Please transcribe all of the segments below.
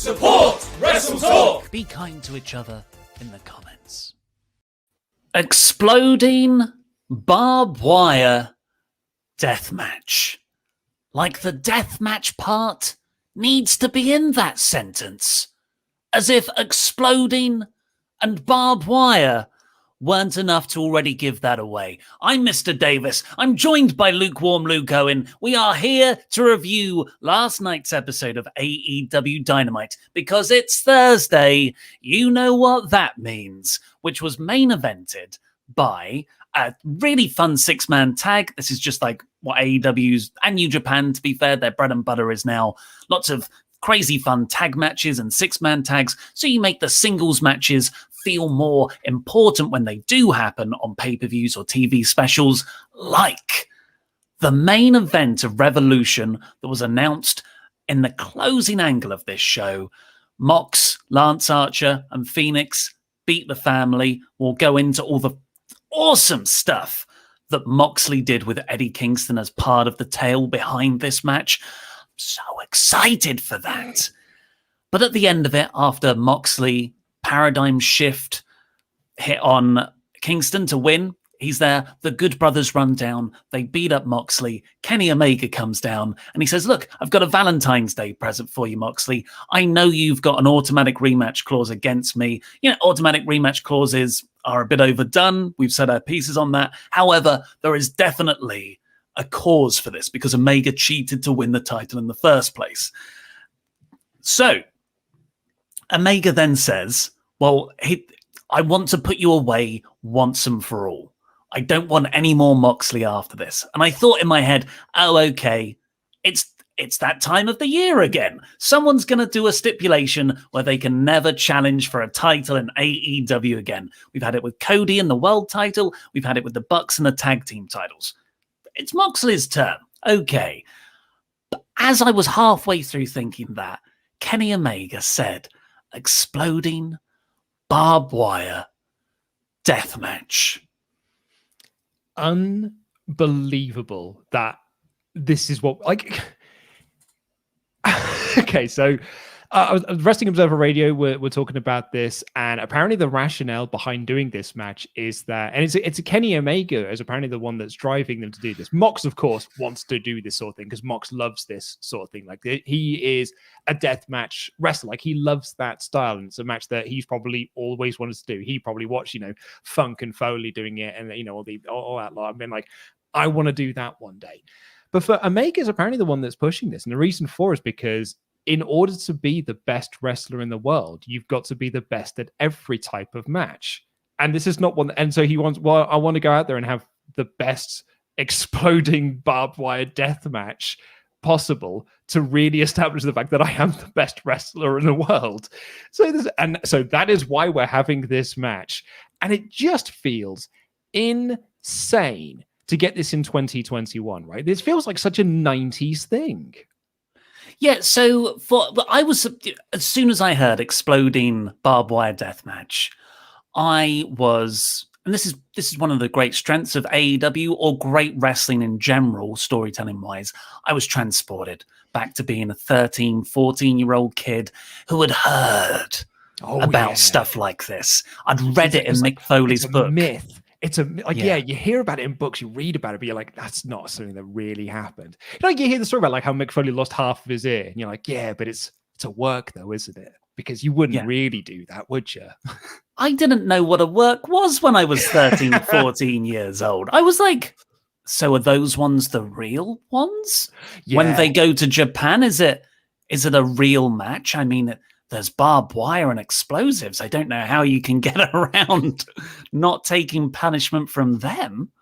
Support WrestleTalk! Be kind to each other in the comments. Exploding barbed wire deathmatch. Like the deathmatch part needs to be in that sentence. As if exploding and barbed wire weren't enough to already give that away. I'm Mr. Davis. I'm joined by Lukewarm Luke Owen. We are here to review last night's episode of AEW Dynamite because it's Thursday. You know what that means, which was main evented by a really fun six-man tag. This is just like what AEW's and New Japan, to be fair, their bread and butter is now. Lots of crazy fun tag matches and six-man tags, so you make the singles matches feel more important when they do happen on pay-per-views or TV specials, like the main event of Revolution that was announced in the closing angle of this show. Mox, Lance Archer, and Phoenix beat the family. We'll go into all the awesome stuff that Moxley did with Eddie Kingston as part of the tale behind this match. I'm so excited for that. But at the end of it, after Moxley paradigm shift hit on Kingston to win, he's there. The Good Brothers run down. They beat up Moxley. Kenny Omega comes down and he says, look, I've got a Valentine's Day present for you, Moxley. I know you've got an automatic rematch clause against me. You know, automatic rematch clauses are a bit overdone. We've said our pieces on that. However, there is definitely a cause for this because Omega cheated to win the title in the first place. So Omega then says, well, I want to put you away once and for all. I don't want any more Moxley after this. And I thought in my head, oh, okay, it's that time of the year again. Someone's going to do a stipulation where they can never challenge for a title in AEW again. We've had it with Cody and the world title. We've had it with the Bucks and the tag team titles. It's Moxley's turn. Okay. But as I was halfway through thinking that, Kenny Omega said, exploding barbed wire deathmatch. Unbelievable that this is what, like, okay, so Wrestling Observer Radio, we're talking about this, and apparently the rationale behind doing this match is that, and it's a Kenny Omega as apparently the one that's driving them to do this. Mox, of course, wants to do this sort of thing because Mox loves this sort of thing. Like, he is a deathmatch wrestler. Like, he loves that style, and it's a match that he's probably always wanted to do. He probably watched, Funk and Foley doing it, and all that lot. I've been like, I want to do that one day. But for Omega is apparently the one that's pushing this, and the reason for is because in order to be the best wrestler in the world, you've got to be the best at every type of match. And this is not one. And so he wants, well, I want to go out there and have the best exploding barbed wire death match possible to really establish the fact that I am the best wrestler in the world. So that is why we're having this match. And it just feels insane to get this in 2021, right? This feels like such a 90s thing. Yeah, so as soon as I heard exploding barbed wire deathmatch, I was, and this is one of the great strengths of AEW or great wrestling in general, storytelling wise. I was transported back to being a 13, 14-year-old kid who had heard about stuff like this. I'd read it in Mick Foley's book. Myth. It's you hear about it in books, you read about it, but you're like, that's not something that really happened. You hear the story about like how Mick Foley lost half of his ear, and you're like, yeah, but it's a work though, isn't it? Because you wouldn't really do that, would you? I didn't know what a work was when I was 13, 14 years old. I was like, so are those ones the real ones? Yeah. When they go to Japan, is it a real match? I mean, there's barbed wire and explosives. I don't know how you can get around not taking punishment from them.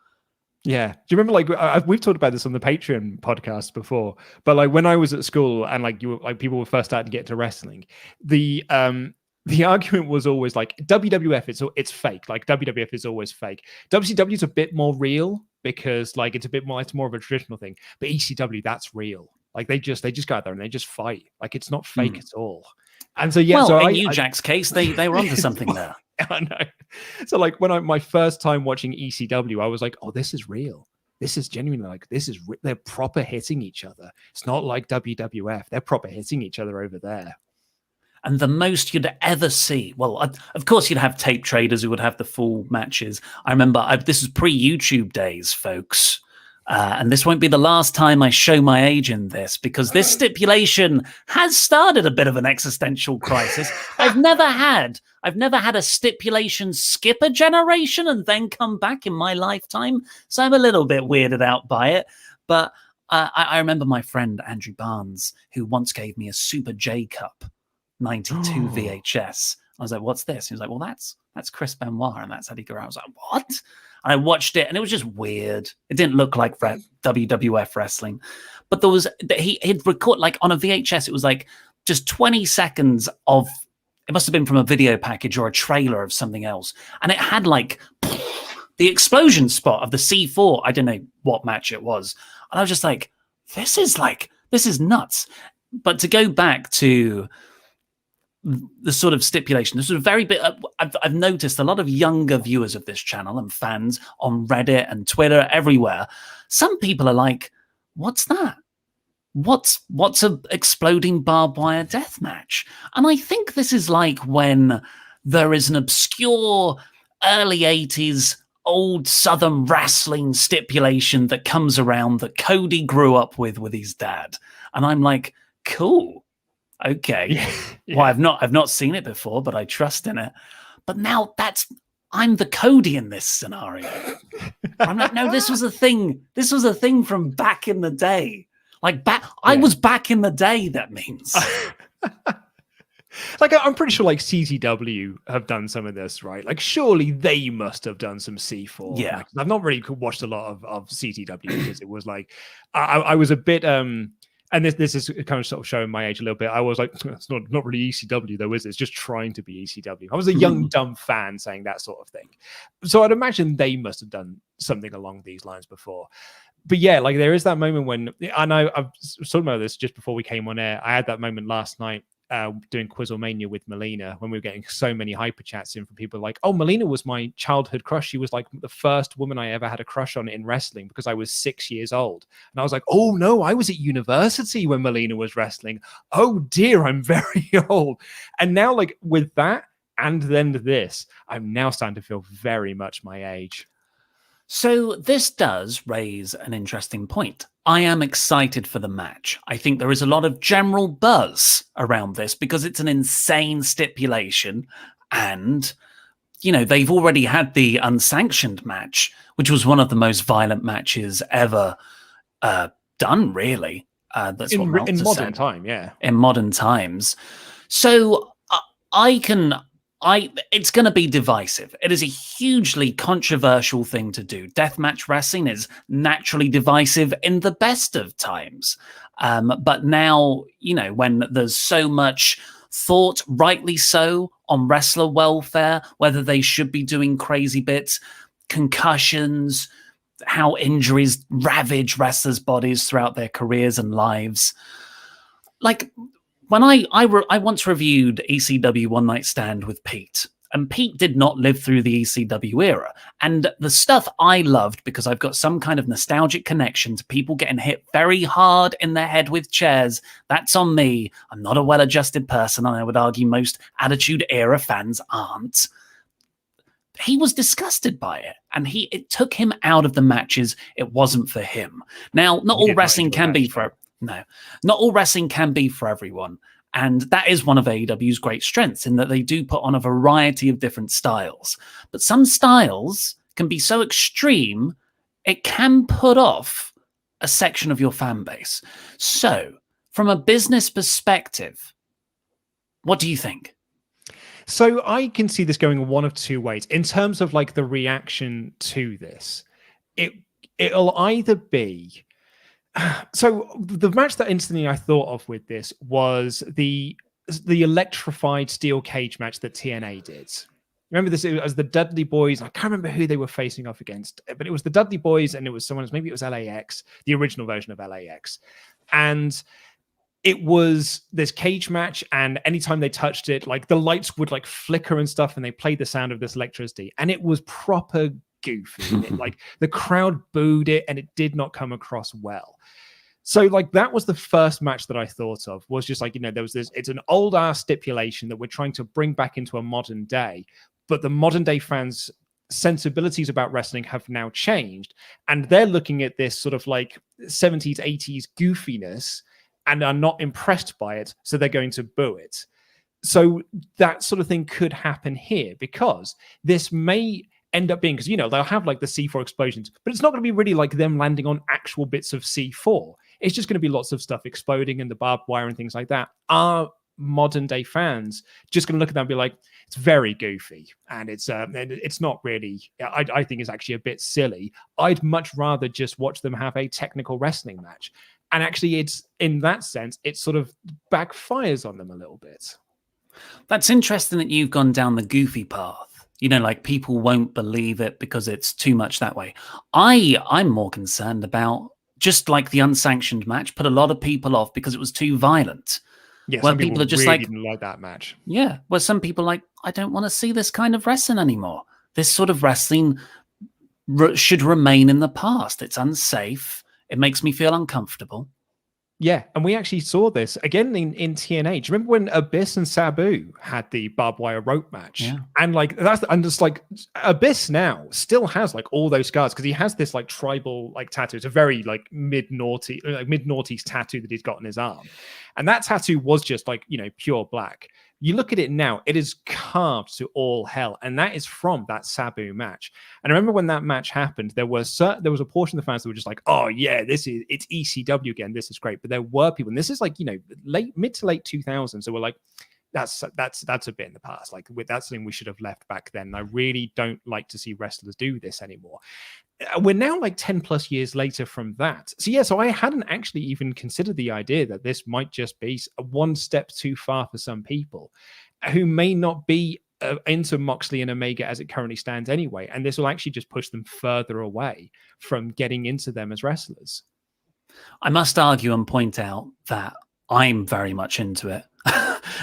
Yeah. Do you remember, like, we've talked about this on the Patreon podcast before, but like when I was at school and like people were first starting to get into wrestling, the argument was always like WWF, it's fake. Like WWF is always fake. WCW is a bit more real because like it's more of a traditional thing, but ECW, that's real. Like they just go out there and they just fight. Like it's not fake at all. And so, yeah. Well, in New Jack's case, they were onto something there. I know. So, like, when my first time watching ECW, I was like, oh, this is real. This is genuinely like, they're proper hitting each other. It's not like WWF. They're proper hitting each other over there. And the most you'd ever see, well, of course, you'd have tape traders who would have the full matches. I remember this is pre-YouTube days, folks. And this won't be the last time I show my age in this, because this stipulation has started a bit of an existential crisis. I've never had a stipulation skip a generation and then come back in my lifetime. So I'm a little bit weirded out by it. But I remember my friend Andrew Barnes, who once gave me a Super J Cup 92 VHS. I was like, what's this? He was like, well, that's Chris Benoit and that's Eddie Guerrero. I was like, what? And I watched it and it was just weird. It didn't look like WWF wrestling. But there was, he'd record, like on a VHS, it was like just 20 seconds of, it must have been from a video package or a trailer of something else. And it had like the explosion spot of the C4. I don't know what match it was. And I was just like, this is nuts. But to go back to the sort of stipulation, this was a very bit. I've noticed a lot of younger viewers of this channel and fans on Reddit and Twitter everywhere. Some people are like, "What's that? What's a exploding barbed wire death match?" And I think this is like when there is an obscure early 80s old Southern wrestling stipulation that comes around that Cody grew up with his dad, and I'm like, cool. Okay. Yeah. Well, I've not seen it before, but I trust in it. But now I'm the Cody in this scenario. I'm like, no, this was a thing. This was a thing from back in the day. Like I was back in the day, that means. Like, I'm pretty sure like CZW have done some of this, right? Like, surely they must have done some C4. Yeah. Like, I've not really watched a lot of CZW because it was like, I was a bit, and this is kind of sort of showing my age a little bit. I was like, it's not really ECW though, is it? It's just trying to be ECW. I was a young, dumb fan saying that sort of thing. So I'd imagine they must have done something along these lines before. But yeah, like there is that moment when, I know I've talked about this just before we came on air. I had that moment last night doing Quizzlemania with Melina when we were getting so many hyper chats in from people like, oh, Melina was my childhood crush. She was like the first woman I ever had a crush on in wrestling because I was 6 years old. And I was like, oh no, I was at university when Melina was wrestling. Oh dear, I'm very old. And now like with that and then this, I'm now starting to feel very much my age. So this does raise an interesting point. I am excited for the match. I think there is a lot of general buzz around this because it's an insane stipulation. And, you know, they've already had the unsanctioned match, which was one of the most violent matches ever done, really. That's in what Meltzer modern said. time, yeah. In modern times. So it's going to be divisive. It is a hugely controversial thing to do. Deathmatch wrestling is naturally divisive in the best of times. But now, you know, when there's so much thought, rightly so, on wrestler welfare, whether they should be doing crazy bits, concussions, how injuries ravage wrestlers' bodies throughout their careers and lives. Like, when I once reviewed ECW One Night Stand with Pete, and Pete did not live through the ECW era. And the stuff I loved, because I've got some kind of nostalgic connection to people getting hit very hard in their head with chairs, that's on me. I'm not a well-adjusted person, and I would argue most Attitude Era fans aren't. He was disgusted by it, and it took him out of the matches. It wasn't for him. Now, not all wrestling can be for... No, not all wrestling can be for everyone. And that is one of AEW's great strengths, in that they do put on a variety of different styles. But some styles can be so extreme, it can put off a section of your fan base. So, from a business perspective, what do you think? So I can see this going one of two ways. In terms of like the reaction to this, it'll either be... So the match that instantly I thought of with this was the electrified steel cage match that TNA did. Remember this? It was the Dudley Boys. I can't remember who they were facing off against, but it was the Dudley Boys, and it was someone else. Maybe it was LAX, the original version of LAX. And it was this cage match, and anytime they touched it, like the lights would like flicker and stuff, and they played the sound of this electricity, and it was proper goofy. Like the crowd booed it, and it did not come across well. So like that was the first match that I thought of, was just like, there was this, it's an old ass stipulation that we're trying to bring back into a modern day, but the modern day fans' sensibilities about wrestling have now changed, and they're looking at this sort of like 70s, 80s goofiness and are not impressed by it, so they're going to boo it. So that sort of thing could happen here, because this may end up being, because they'll have like the C4 explosions, but it's not going to be really like them landing on actual bits of C4. It's just going to be lots of stuff exploding and the barbed wire and things like that. Are modern day fans just going to look at that and be like, it's very goofy, and it's not really, I think it's actually a bit silly. I'd much rather just watch them have a technical wrestling match. And actually, it's in that sense, it sort of backfires on them a little bit. That's interesting that you've gone down the goofy path. Like people won't believe it because it's too much that way. I'm more concerned about just like the unsanctioned match put a lot of people off because it was too violent. Yeah, where some people are just really like, didn't like that match. Yeah, where some people are like, I don't want to see this kind of wrestling anymore. This sort of wrestling should remain in the past. It's unsafe. It makes me feel uncomfortable. Yeah, and we actually saw this again in TNA. Remember when Abyss and Sabu had the barbed wire rope match? Yeah. And like and just like Abyss now still has like all those scars, because he has this like tribal like tattoo. It's a very like mid-noughties tattoo that he's got on his arm. And that tattoo was just like, pure black. You look at it now, it is carved to all hell, and that is from that Sabu match. And I remember when that match happened, there was a portion of the fans that were just like, "Oh yeah, it's ECW again. This is great." But there were people, and this is like mid to late 2000s, that were like, "That's a bit in the past. Like that's something we should have left back then." And I really don't like to see wrestlers do this anymore. We're now like 10 plus years later from that. So I hadn't actually even considered the idea that this might just be one step too far for some people who may not be into Moxley and Omega as it currently stands anyway. And this will actually just push them further away from getting into them as wrestlers. I must argue and point out that I'm very much into it.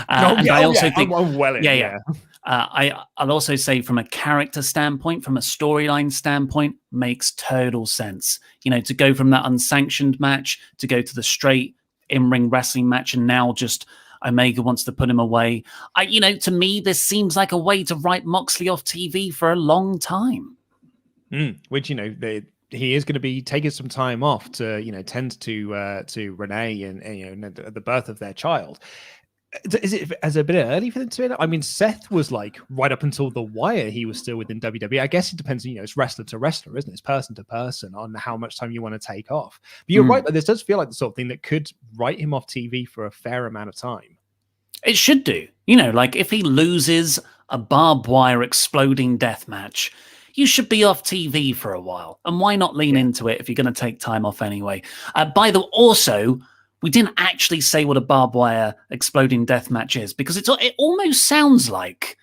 I also think, I'm well in, yeah. I'll also say from a character standpoint, from a storyline standpoint, makes total sense. To go from that unsanctioned match to go to the straight in-ring wrestling match, and now just Omega wants to put him away. To me, this seems like a way to write Moxley off TV for a long time. Which, he is going to be taking some time off to, tend to Renee and the birth of their child. Is it as a bit early for them to do it? I mean, Seth was like right up until The Wire, he was still within WWE. I guess it depends, it's wrestler to wrestler, isn't it? It's person to person on how much time you want to take off. But you're right, this does feel like the sort of thing that could write him off TV for a fair amount of time. It should do. Like if he loses a barbed wire exploding death match, you should be off TV for a while. And why not lean into it if you're going to take time off anyway? Also, we didn't actually say what a barbed wire exploding death match is, because it almost sounds like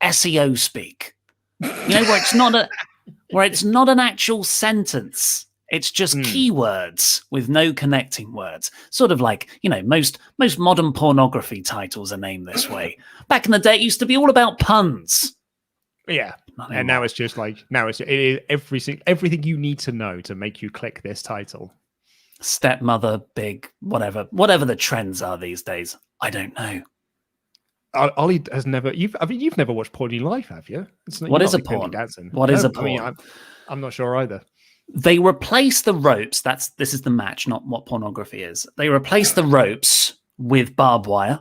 SEO speak. Where it's not an actual sentence. It's just keywords with no connecting words. Sort of like, most modern pornography titles are named this way. Back in the day, it used to be all about puns. Yeah. And now it's just like, it is everything you need to know to make you click this title. Stepmother, big, whatever the trends are these days. I don't know. Ollie has never. You've never watched porn in your life, have you? What is a porn? What is a porn? I mean, I'm not sure either. They replace the ropes. This is the match, not what pornography is. They replace the ropes with barbed wire.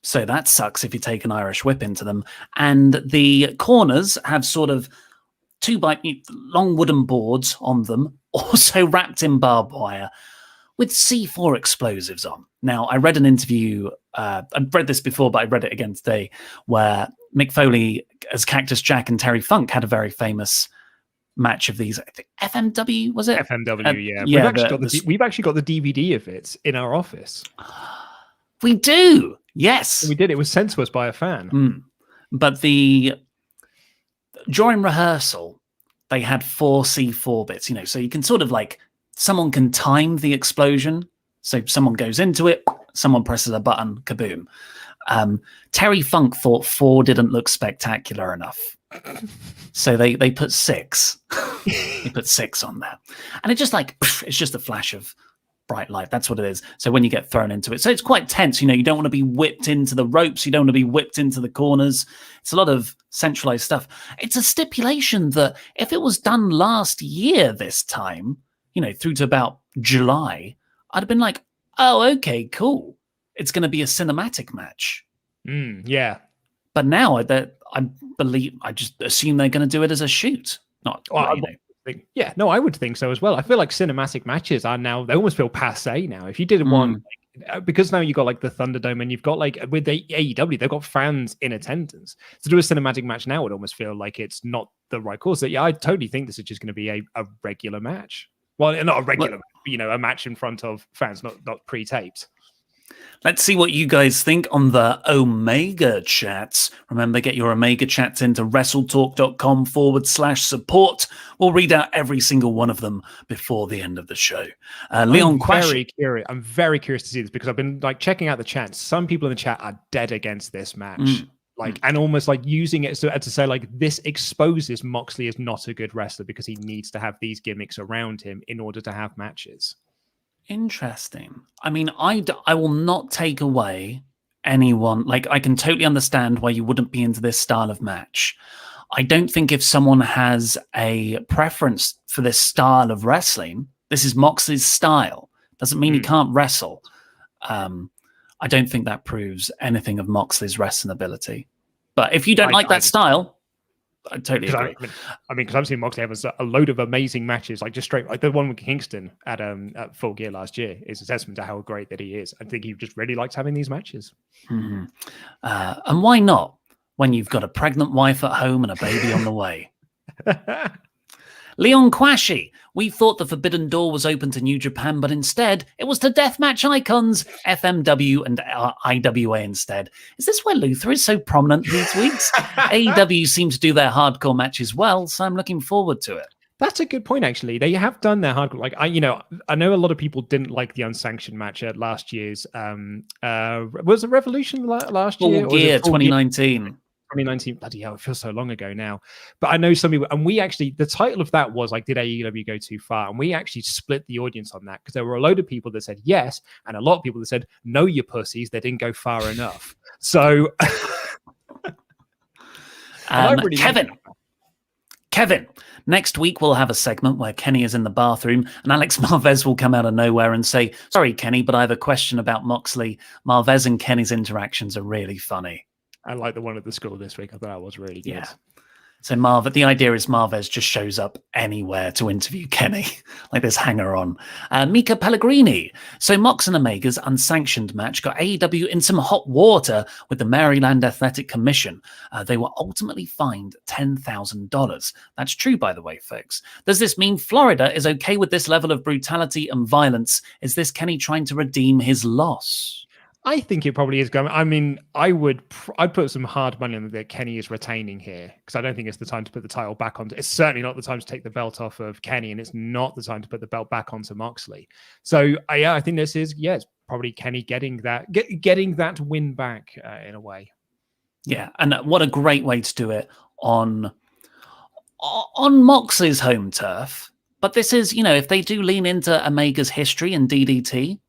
So that sucks if you take an Irish whip into them. And the corners have sort of two long wooden boards on them, also wrapped in barbed wire, with C4 explosives on. Now, I read an interview, I've read this before, but I read it again today, where Mick Foley as Cactus Jack and Terry Funk had a very famous match of these. I think FMW, was it? FMW, yeah. We've actually got the DVD of it in our office. We do, yes. We did. It was sent to us by a fan. But during rehearsal, they had 4 C4 bits, so you can sort of like, someone can time the explosion. So someone goes into it, someone presses a button, kaboom. Terry Funk thought 4 didn't look spectacular enough. So they put 6. They put 6 on there. And it's just like, it's just a flash of bright light. That's what it is. So when you get thrown into it, so it's quite tense. You don't want to be whipped into the ropes. You don't want to be whipped into the corners. It's a lot of centralized stuff. It's a stipulation that if it was done last year this time, through to about July, I'd have been like, oh, okay, cool. It's going to be a cinematic match. Yeah. But now I just assume they're going to do it as a shoot. I would think so as well. I feel like cinematic matches are now, they almost feel passe now. If you did one, because now you've got like the Thunderdome and you've got like with the AEW, they've got fans in attendance. To do a cinematic match now would almost feel like it's not the right course. Yeah, I totally think this is just going to be a regular match. Well, not a regular match, a match in front of fans, not pre-taped. Let's see what you guys think on the Omega chats. Remember, get your Omega chats into WrestleTalk.com/support. We'll read out every single one of them before the end of the show. Leon Quash. I'm very curious to see this because I've been checking out the chats. Some people in the chat are dead against this match. And almost using it to say this exposes Moxley as not a good wrestler because he needs to have these gimmicks around him in order to have matches. Interesting. I mean, I will not take away anyone. I can totally understand why you wouldn't be into this style of match. I don't think if someone has a preference for this style of wrestling, this is Moxley's style. Doesn't mean he can't wrestle. I don't think that proves anything of Moxley's wrestling ability. But if you don't like that style, I totally agree. Because I've seen Moxley have a load of amazing matches, just straight, the one with Kingston at Full Gear last year is a testament to how great that he is. I think he just really likes having these matches. Mm-hmm. And why not when you've got a pregnant wife at home and a baby on the way? Leon Quashi, we thought the Forbidden Door was open to New Japan, but instead it was to deathmatch icons, FMW and IWA instead. Is this where Luther is so prominent these weeks? AEW seem to do their hardcore matches well, so I'm looking forward to it. That's a good point, actually. They have done their hardcore. I know a lot of people didn't like the unsanctioned match at last year's. Was it Revolution last year? Full Gear 2019. 2019, bloody hell, it feels so long ago now. But I know some people, and we actually, the title of that was did AEW go too far? And we actually split the audience on that because there were a load of people that said yes, and a lot of people that said no, you pussies, they didn't go far enough. So, Kevin, next week we'll have a segment where Kenny is in the bathroom and Alex Marvez will come out of nowhere and say, "Sorry, Kenny, but I have a question about Moxley. Marvez and Kenny's interactions are really funny." I like the one at the school this week. I thought that was really good. Yeah. So the idea is Marvez just shows up anywhere to interview Kenny, like this hanger-on. Mika Pellegrini. So Mox and Omega's unsanctioned match got AEW in some hot water with the Maryland Athletic Commission. They were ultimately fined $10,000. That's true, by the way, folks. Does this mean Florida is okay with this level of brutality and violence? Is this Kenny trying to redeem his loss? I think it probably is going. I mean, I'd put some hard money on that Kenny is retaining here because I don't think it's the time to put the title back on. It's certainly not the time to take the belt off of Kenny, and it's not the time to put the belt back onto Moxley. So I think this is it's probably Kenny getting that win back in a way. Yeah, and what a great way to do it on Moxley's home turf. But this is, if they do lean into Omega's history and DDT.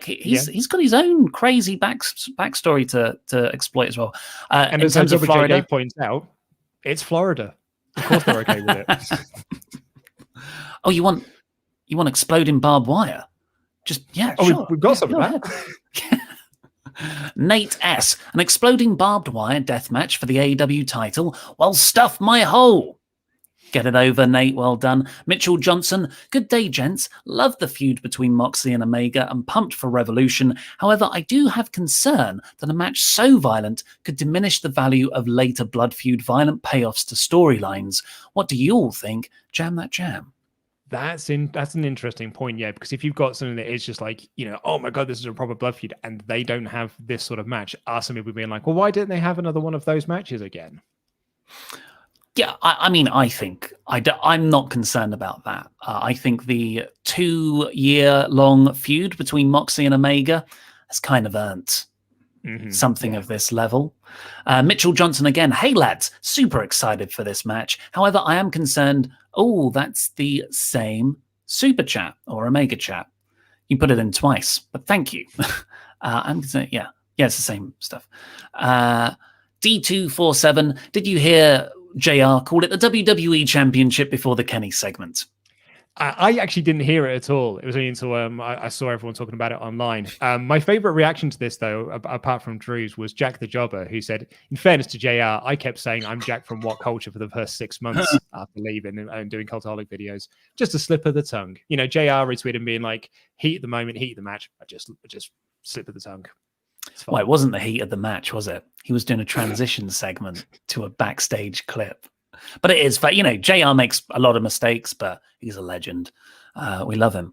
He's got his own crazy backstory to exploit as well. And in terms of Florida, JJ points out, it's Florida. Of course, they're okay with it. Oh, you want exploding barbed wire? Sure. We've got some of that. Nate S, an exploding barbed wire death match for the AEW title. Well, stuff my hole. Get it over, Nate. Well done. Mitchell Johnson. Good day, gents. Love the feud between Moxley and Omega and pumped for Revolution. However, I do have concern that a match so violent could diminish the value of later blood feud violent payoffs to storylines. What do you all think? Jam that jam. That's an interesting point, yeah, because if you've got something that is just oh my God, this is a proper blood feud, and they don't have this sort of match, are some people being like, well, why didn't they have another one of those matches again? Yeah, I think I'm not concerned about that. I think the 2-year-long feud between Moxley and Omega has kind of earned something of this level. Mitchell Johnson again. Hey, lads, super excited for this match. However, I am concerned. Oh, that's the same Super Chat or Omega Chat. You put it in twice, but thank you. I'm gonna say, yeah, it's the same stuff. D247, did you hear JR call it the WWE Championship before the Kenny segment? I actually didn't hear it at all. It was only until I saw everyone talking about it online. My favorite reaction to this, though, apart from Drew's, was Jack the Jobber, who said, in fairness to JR, I kept saying I'm Jack from What Culture for the first 6 months after leaving and doing Cultaholic videos. Just a slip of the tongue. You know, JR retweeted being like, heat of the moment, heat of the match. I just slip of the tongue. Well, it wasn't the heat of the match, was it? He was doing a transition segment to a backstage clip. But it is, you know, JR makes a lot of mistakes, but he's a legend. We love him.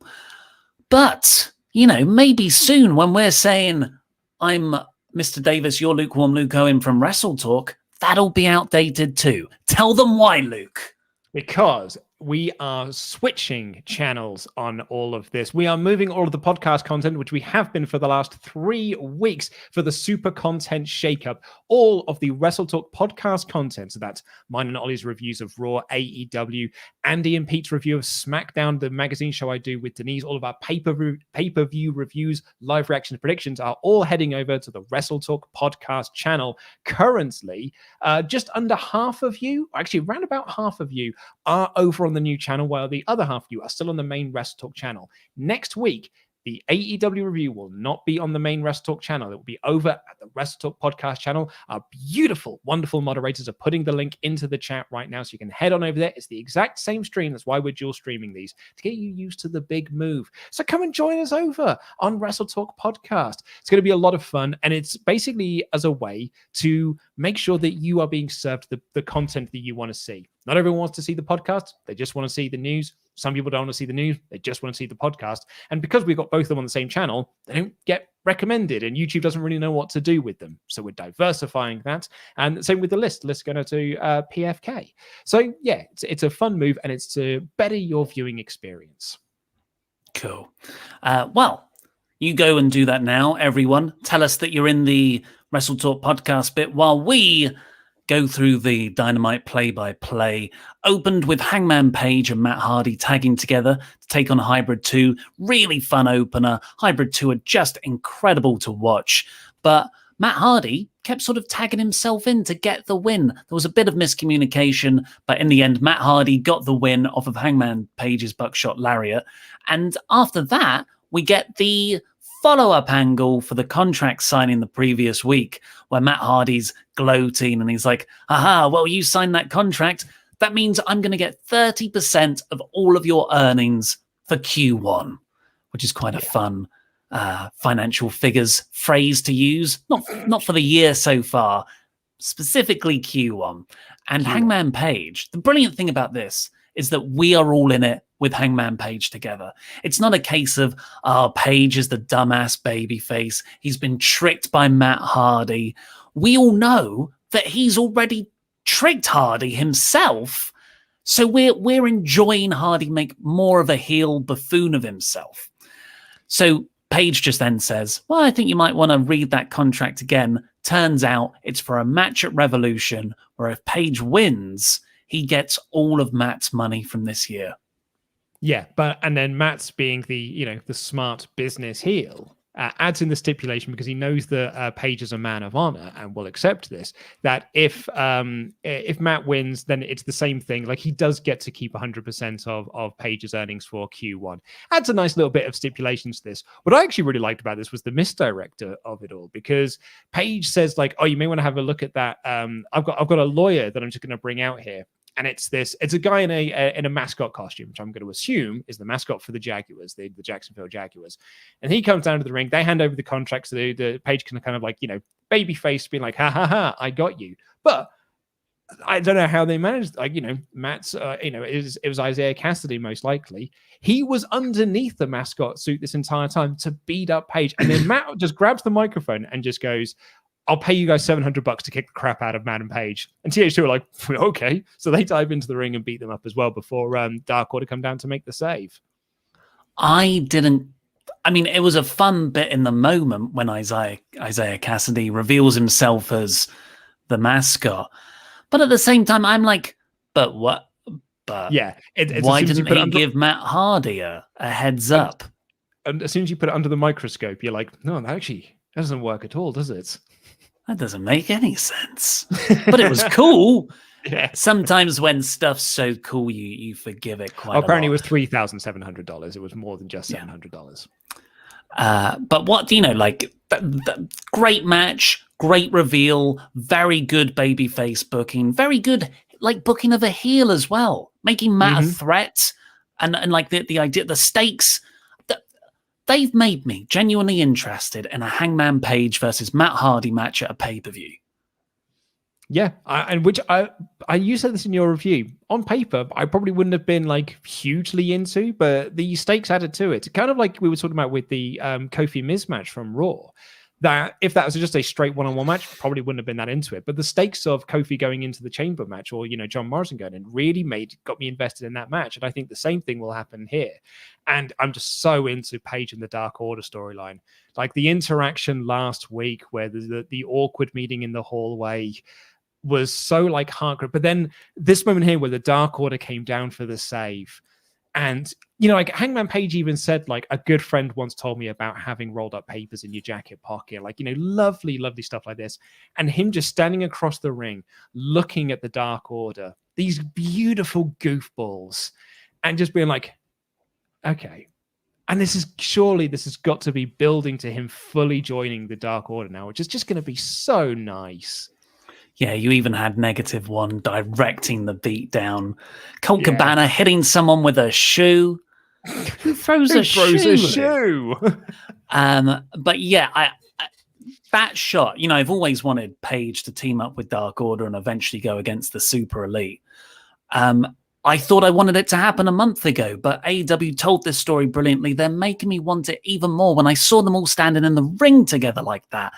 But, you know, maybe soon when we're saying, I'm Mr. Davis, you're Lukewarm Luke Owen from WrestleTalk, that'll be outdated too. Tell them why, Luke. Because we are switching channels on all of this. We are moving all of the podcast content, which we have been for the last 3 weeks, for the super content shakeup. All of the WrestleTalk podcast content. So that's mine and Ollie's reviews of Raw, AEW, Andy and Pete's review of SmackDown, the magazine show I do with Denise. All of our pay-per-view reviews, live reactions, predictions are all heading over to the WrestleTalk podcast channel. Currently, just under half of you, actually around about half of you, are over on the new channel, while the other half of you are still on the main WrestleTalk channel. Next week, the AEW review will not be on the main WrestleTalk channel. It will be over at the WrestleTalk podcast channel. Our beautiful, wonderful moderators are putting the link into the chat right now, so you can head on over there. It's the exact same stream. That's why we're dual streaming these, to get you used to the big move. So come and join us over on WrestleTalk Podcast. It's going to be a lot of fun, and it's basically as a way to make sure that you are being served the content that you want to see. Not everyone wants to see the podcast. They just want to see the news. Some people don't want to see the news. They just want to see the podcast. And because we've got both of them on the same channel, they don't get recommended, and YouTube doesn't really know what to do with them. So we're diversifying that. And same with the list. The list going to PFK. So yeah, it's a fun move, and it's to better your viewing experience. Cool. Well, you go and do that now, everyone. Tell us that you're in the WrestleTalk podcast bit while we go through the Dynamite play-by-play. Opened with Hangman Page and Matt Hardy tagging together to take on Hybrid 2. Really fun opener. Hybrid 2 are just incredible to watch. But Matt Hardy kept sort of tagging himself in to get the win. There was a bit of miscommunication, but in the end, Matt Hardy got the win off of Hangman Page's buckshot lariat. And after that, we get the follow-up angle for the contract signing the previous week, where Matt Hardy's gloating and he's like, aha, well, you signed that contract. That means I'm going to get 30% of all of your earnings for Q1, which is quite a fun financial figures phrase to use. Not for the year so far, specifically Q1. And Hangman Page, the brilliant thing about this is that we are all in it with Hangman Page together. It's not a case of, Page is the dumbass babyface. He's been tricked by Matt Hardy. We all know that he's already tricked Hardy himself. So we're enjoying Hardy make more of a heel buffoon of himself. So Page just then says, well, I think you might want to read that contract again. Turns out it's for a match at Revolution, where if Page wins, he gets all of Matt's money from this year. Yeah, and then Matt's being the smart business heel, adds in the stipulation, because he knows that Page is a man of honor and will accept this, that if Matt wins, then it's the same thing. Like, he does get to keep 100% of Page's earnings for Q1. Adds a nice little bit of stipulations to this. What I actually really liked about this was the misdirect of it all, because Page says, like, oh, you may want to have a look at that. I've got a lawyer that I'm just going to bring out here. And it's a guy in a mascot costume, which I'm going to assume is the mascot for the Jaguars, the Jacksonville Jaguars. And he comes down to the ring. They hand over the contract, so the Page can kind of like, baby face, being like, ha ha ha, I got you. But I don't know how they managed. Like, Matt's, it was Isaiah Cassidy most likely. He was underneath the mascot suit this entire time to beat up Page, and then Matt just grabs the microphone and just goes, I'll pay you guys $700 to kick the crap out of Matt and Page. And TH2 are like, okay. So they dive into the ring and beat them up as well before Dark Order come down to make the save. It was a fun bit in the moment when Isaiah Cassidy reveals himself as the mascot. But at the same time, I'm like, but what? But yeah, why didn't he give Matt Hardy a heads up? as soon as you put it under the microscope, you're like, no, that actually doesn't work at all, does it? That doesn't make any sense. But it was cool. Yeah. Sometimes when stuff's so cool, you forgive it quite a lot. Apparently it was $3,700. It was more than just $700. But what do you know? Like, great match, great reveal, very good babyface booking, very good like booking of a heel as well, making Matt a threat, and like the idea, the stakes. They've made me genuinely interested in a Hangman Page versus Matt Hardy match at a pay-per-view. Yeah, you said this in your review. On paper, I probably wouldn't have been like hugely into, but the stakes added to it. Kind of like we were talking about with the Kofi Miz match from Raw. That if that was just a straight one-on-one match, probably wouldn't have been that into it. But the stakes of Kofi going into the Chamber match, or John Morrison going in, really got me invested in that match. And I think the same thing will happen here. And I'm just so into Paige and the Dark Order storyline. Like the interaction last week, where the awkward meeting in the hallway was so like heartbreaking. But then this moment here where the Dark Order came down for the save. And, like Hangman Page even said, like, a good friend once told me about having rolled up papers in your jacket pocket, like, lovely, lovely stuff like this. And him just standing across the ring, looking at the Dark Order, these beautiful goofballs, and just being like, okay. And this has got to be building to him fully joining the Dark Order now, which is just going to be so nice. Yeah, you even had -1 directing the beat down. Colt Cabana hitting someone with a shoe. Who throws a shoe? But yeah, that shot, I've always wanted Paige to team up with Dark Order and eventually go against the Super Elite. I thought I wanted it to happen a month ago, but AEW told this story brilliantly. They're making me want it even more when I saw them all standing in the ring together like that.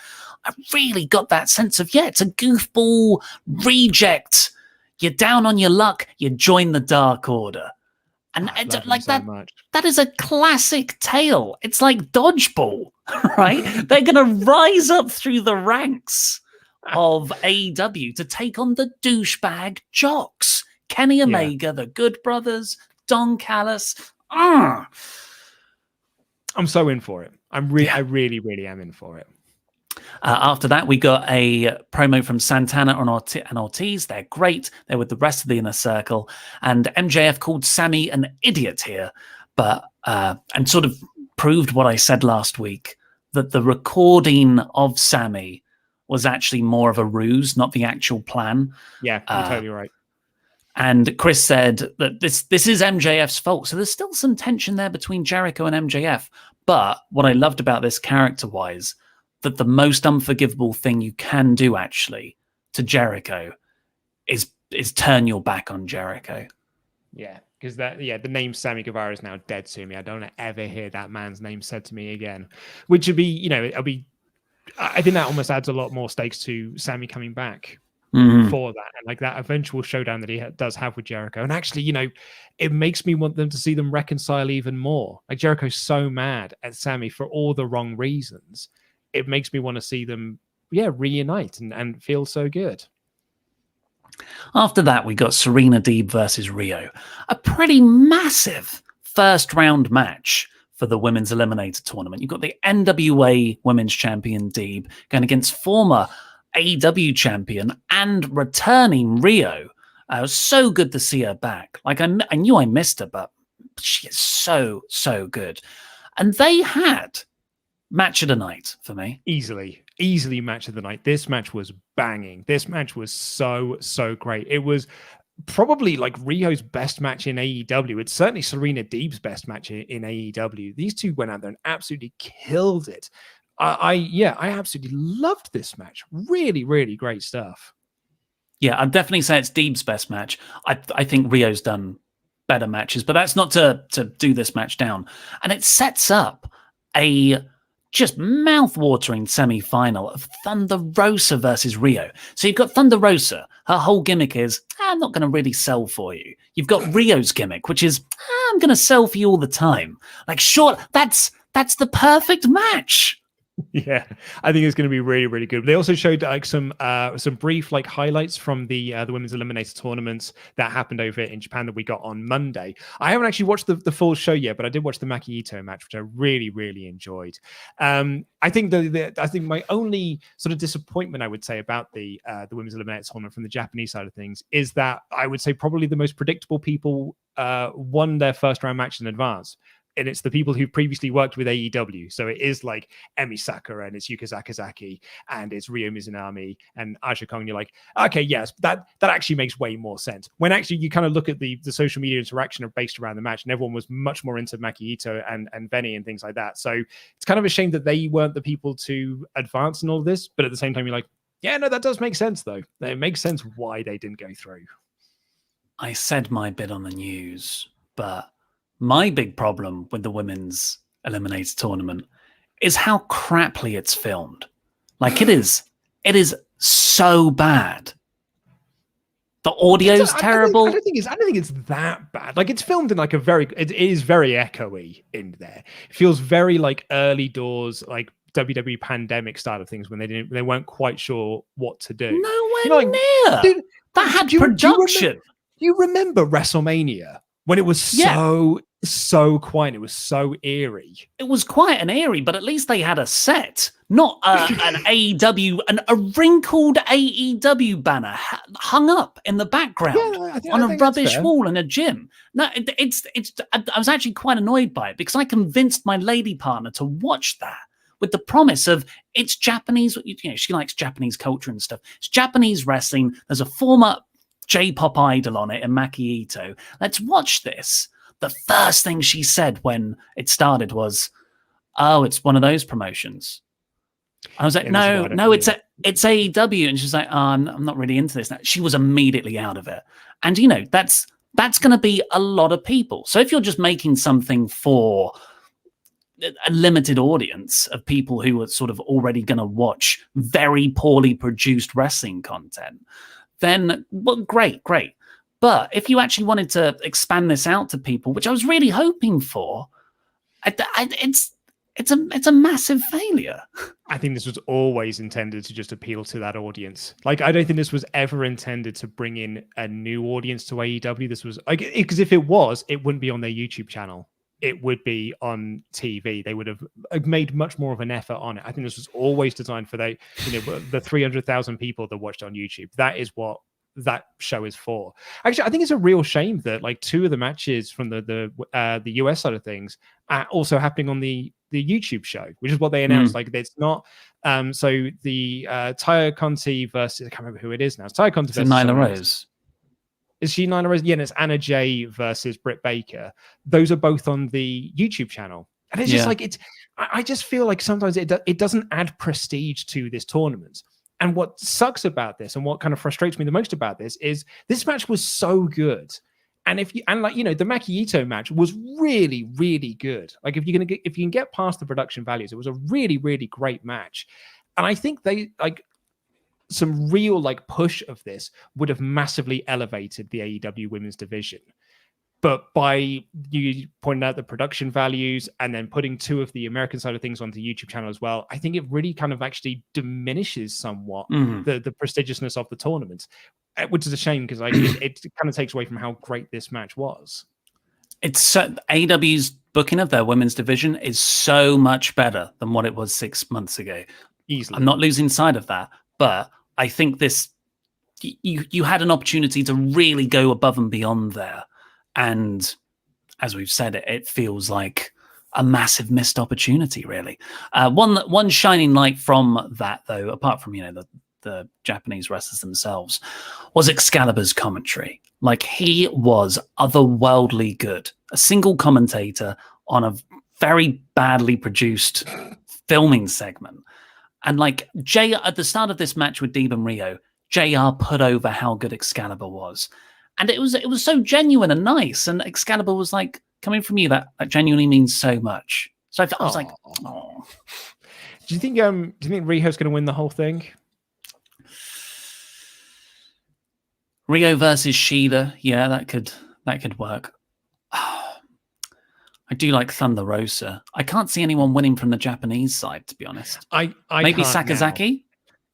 I really got that sense of, it's a goofball reject. You're down on your luck. You join the Dark Order. And like that, that is a classic tale. It's like dodgeball, right? They're going to rise up through the ranks of AEW to take on the douchebag jocks. Kenny Omega, the Good Brothers, Don Callis. I'm so in for it. I really, really am in for it. After that, we got a promo from Santana and Ortiz. They're great. They're with the rest of the Inner Circle. And MJF called Sammy an idiot here, and sort of proved what I said last week, that the recording of Sammy was actually more of a ruse, not the actual plan. Yeah, you're totally right. And Chris said that this is MJF's fault. So there's still some tension there between Jericho and MJF. But what I loved about this character-wise, that the most unforgivable thing you can do actually to Jericho is turn your back on Jericho. Yeah, because the name Sammy Guevara is now dead to me. I don't ever hear that man's name said to me again, which would be, I think that almost adds a lot more stakes to Sammy coming back for that, and like that eventual showdown that he does have with Jericho. And actually, it makes me want them to see them reconcile even more. Like Jericho's so mad at Sammy for all the wrong reasons. It makes me want to see them, reunite and feel so good. After that, we got Serena Deeb versus Rio. A pretty massive first round match for the Women's Eliminator Tournament. You've got the NWA Women's Champion Deeb going against former AEW champion and returning Rio. It was so good to see her back. Like I knew I missed her, but she is so, so good. And they had match of the night for me. Easily match of the night. This match was banging. This match was so, so great. It was probably like Rio's best match in AEW. It's certainly Serena Deeb's best match in AEW. These two went out there and absolutely killed it. I absolutely loved this match. Really, really great stuff. Yeah, I'd definitely say it's Deeb's best match. I think Rio's done better matches, but that's not to do this match down. And it sets up a just mouth-watering semi-final of Thunder Rosa versus Rio. So you've got Thunder Rosa. Her whole gimmick is, I'm not going to really sell for you. You've got Rio's gimmick, which is, I'm going to sell for you all the time. Like, sure, that's the perfect match. Yeah, I think it's going to be really, really good. They also showed like some brief like highlights from the women's eliminator tournaments that happened over in Japan that we got on Monday. I haven't actually watched the full show yet, but I did watch the Maki Ito match, which I really, really enjoyed. I think I think my only sort of disappointment I would say about the women's eliminator tournament from the Japanese side of things is that I would say probably the most predictable people won their first round match in advance. And it's the people who previously worked with AEW. So it is like Emi Sakura and it's Yuka Sakazaki and it's Ryo Mizunami and Aja Kong. You're like, okay, yes, that actually makes way more sense. When actually you kind of look at the social media interaction based around the match, and everyone was much more into Maki Ito and Benny and things like that. So it's kind of a shame that they weren't the people to advance in all of this. But at the same time, you're like, yeah, no, that does make sense though. It makes sense why they didn't go through. I said my bit on the news, but my big problem with the women's eliminator tournament is how craply it's filmed. Like it is so bad. The audio's terrible. I don't think it's that bad. Like it's filmed in like it is very echoey in there. It feels very like early doors, like WWE pandemic style of things when they weren't quite sure what to do. Nowhere near. Dude, that had production. You remember WrestleMania when it was so quiet, it was so eerie. It was quiet and eerie, but at least they had a set, not an AEW, a wrinkled AEW banner hung up in the background on a rubbish wall in a gym. No, it's. I was actually quite annoyed by it because I convinced my lady partner to watch that with the promise of it's Japanese. She likes Japanese culture and stuff. It's Japanese wrestling. There's a former J-pop idol on it in Maki Ito. Let's watch this. The first thing she said when it started was, "Oh, it's one of those promotions." I was like, "No, it's AEW," and she's like, "Oh, I'm not really into this." She was immediately out of it, and that's going to be a lot of people. So if you're just making something for a limited audience of people who are sort of already going to watch very poorly produced wrestling content, then well, great. But if you actually wanted to expand this out to people, which I was really hoping for, it's a massive failure. I think this was always intended to just appeal to that audience. Like, I don't think this was ever intended to bring in a new audience to AEW. This was like, because if it was, it wouldn't be on their YouTube channel. It would be on TV. They would have made much more of an effort on it. I think this was always designed for the 300,000 people that watched on YouTube. That is what that show is for. Actually, I think it's a real shame that like two of the matches from the US side of things are also happening on the YouTube show, which is what they announced. Like it's not so the Taya Conti versus, I can't remember who it is now. It's Taya Conti versus Nyla Rose. Is she Nyla Rose? Yeah, and it's Anna Jay versus Britt Baker. Those are both on the YouTube channel. And it's just like I just feel like sometimes it doesn't add prestige to this tournament. And what sucks about this, and what kind of frustrates me the most about this, is this match was so good. And the Maki Ito match was really, really good. Like if you can get past the production values, it was a really, really great match. And I think they like some real like push of this would have massively elevated the AEW women's division. But by you pointing out the production values and then putting two of the American side of things onto the YouTube channel as well, I think it really kind of actually diminishes somewhat the prestigiousness of the tournament, which is a shame because like it kind of takes away from how great this match was. It's AEW's booking of their women's division is so much better than what it was 6 months ago. Easily. I'm not losing sight of that, but I think this you had an opportunity to really go above and beyond there. And as we've said, it feels like a massive missed opportunity, really. One shining light from that, though, apart from the Japanese wrestlers themselves, was Excalibur's commentary. Like he was otherworldly good. A single commentator on a very badly produced filming segment, and like JR at the start of this match with Deeb and Rio, JR put over how good Excalibur was. And it was so genuine and nice. And Excalibur was like, coming from you, that genuinely means so much. So I was like, oh. Do you think Rio's going to win the whole thing? Rio versus Shida, yeah, that could work. I do like Thunder Rosa. I can't see anyone winning from the Japanese side, to be honest. I Maybe can't Sakazaki? Now.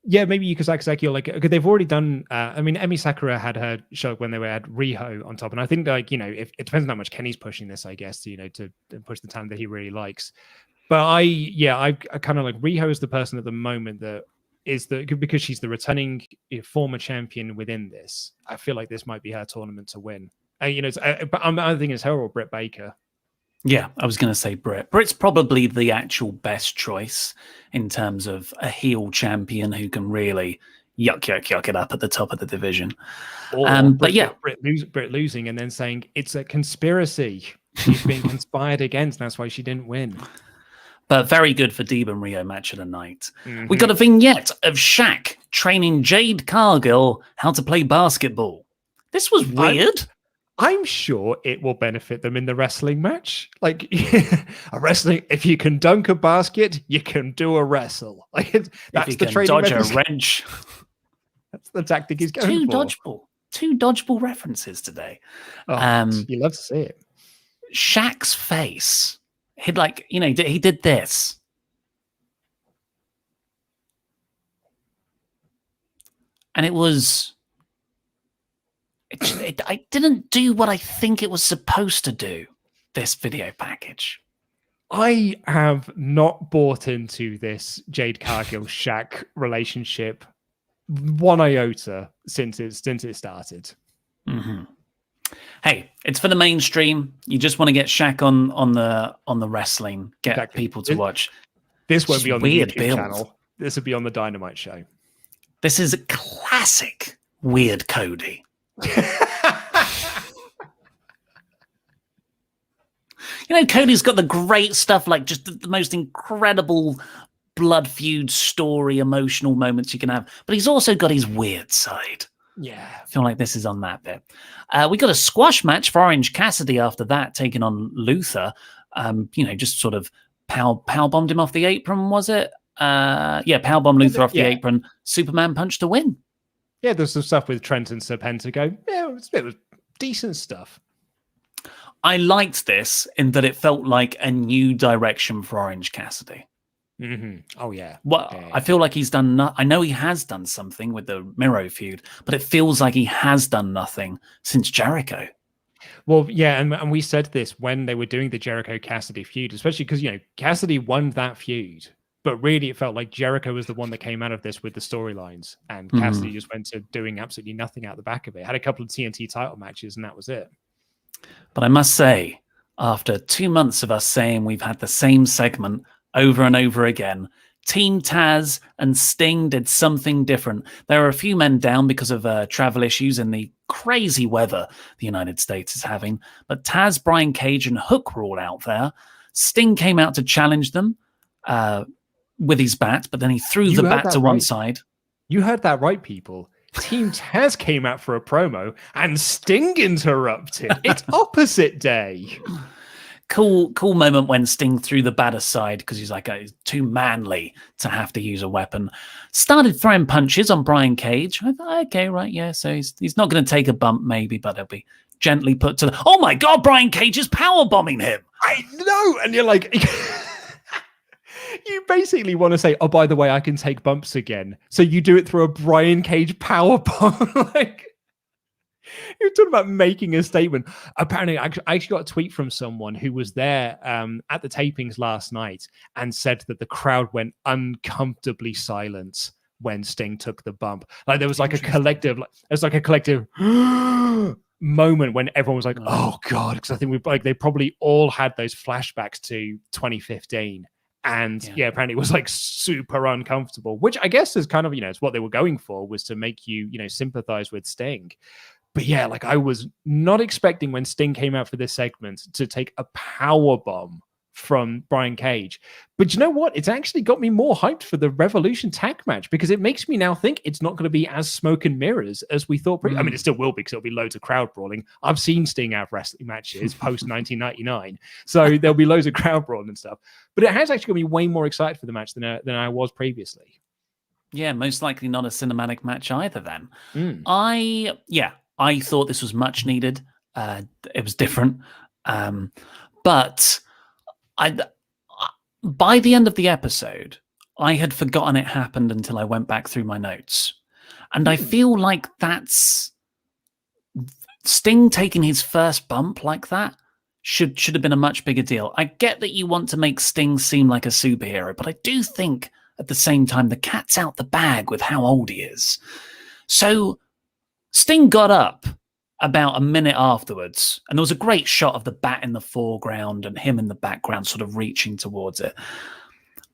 Yeah, maybe Yuka Sakazaki, or like, because they've already done. I mean, Emi Sakura had her show when they had Riho on top, and I think like if it depends on how much Kenny's pushing this, I guess to push the talent that he really likes. But I kind of like Riho is the person at the moment that is because she's the returning former champion within this. I feel like this might be her tournament to win. But I'm either thinking it's her or Britt Baker. Yeah, I was going to say Britt. Britt's probably the actual best choice in terms of a heel champion who can really yuck it up at the top of the division. Britt losing and then saying it's a conspiracy. She's being conspired against. That's why she didn't win. But very good for Deeb and Rio match of the night. Mm-hmm. We got a vignette of Shaq training Jade Cargill how to play basketball. This was weird. I'm sure it will benefit them in the wrestling match. Like if you can dunk a basket, you can do a wrestle. Like that's if you the can training dodge method. a wrench. That's the tactic he's going for. Two dodgeball references today. You love to see it. Shaq's face. He did this. And it was... I didn't do what I think it was supposed to do, this video package. I have not bought into this Jade Cargill Shaq relationship one iota since it started. Mm-hmm. Hey, it's for the mainstream. You just want to get Shaq on the wrestling, get people to watch. This won't be on the YouTube channel. This will be on the Dynamite show. This is a classic Weird Cody. Cody's got the great stuff, like just the most incredible blood feud story, emotional moments you can have, but he's also got his weird side. Yeah, I feel like this is on that bit. We got a squash match for Orange Cassidy after that, taking on Luther. Just sort of power bombed him off the apron, was it? Power bombed Luther off the apron. Superman punch to win. Yeah, there's some stuff with Trent and Serpentico. Yeah, it was decent stuff. I liked this in that it felt like a new direction for Orange Cassidy. Mm-hmm. Oh, yeah. Well, yeah. I feel like he's done... I know he has done something with the Miro feud, but it feels like he has done nothing since Jericho. Well, yeah, and we said this when they were doing the Jericho-Cassidy feud, especially because, Cassidy won that feud. But really, it felt like Jericho was the one that came out of this with the storylines, and Cassidy just went to doing absolutely nothing out the back of it. Had a couple of TNT title matches, and that was it. But I must say, after 2 months of us saying we've had the same segment over and over again, Team Taz and Sting did something different. There are a few men down because of travel issues and the crazy weather the United States is having. But Taz, Brian Cage, and Hook were all out there. Sting came out to challenge them. With his bat, but then he threw the bat to one side. You heard that right, people. Team Taz came out for a promo and Sting interrupted. It's opposite day. Cool moment when Sting threw the bat aside because he's like, he's too manly to have to use a weapon. Started throwing punches on Brian Cage. I thought, okay, right, yeah, so he's not going to take a bump maybe, but he'll be gently put to the... Oh my God, Brian Cage is powerbombing him. I know, and you're like... You basically want to say, oh, by the way, I can take bumps again. So you do it through a Brian Cage powerbomb. Like, you're talking about making a statement. Apparently, I actually got a tweet from someone who was there at the tapings last night and said that the crowd went uncomfortably silent when Sting took the bump. Like there was like a collective, moment when everyone was like, oh God, because I think they probably all had those flashbacks to 2015. And apparently it was like super uncomfortable, which I guess is kind of, it's what they were going for, was to make you, sympathize with Sting. But yeah, like I was not expecting when Sting came out for this segment to take a power bomb from Brian Cage. But you know what? It's actually got me more hyped for the Revolution tag match because it makes me now think it's not going to be as smoke and mirrors as we thought. I mean, it still will be because it'll be loads of crowd brawling. I've seen Sting have wrestling matches post 1999, so there'll be loads of crowd brawling and stuff. But it has actually got me way more excited for the match than I was previously. Yeah, most likely not a cinematic match either then. I thought this was much needed. It was different. But by the end of the episode, I had forgotten it happened until I went back through my notes. And I feel like that's Sting taking his first bump like that should have been a much bigger deal. I get that you want to make Sting seem like a superhero, but I do think at the same time the cat's out the bag with how old he is. So Sting got up about a minute afterwards, and there was a great shot of the bat in the foreground and him in the background sort of reaching towards it.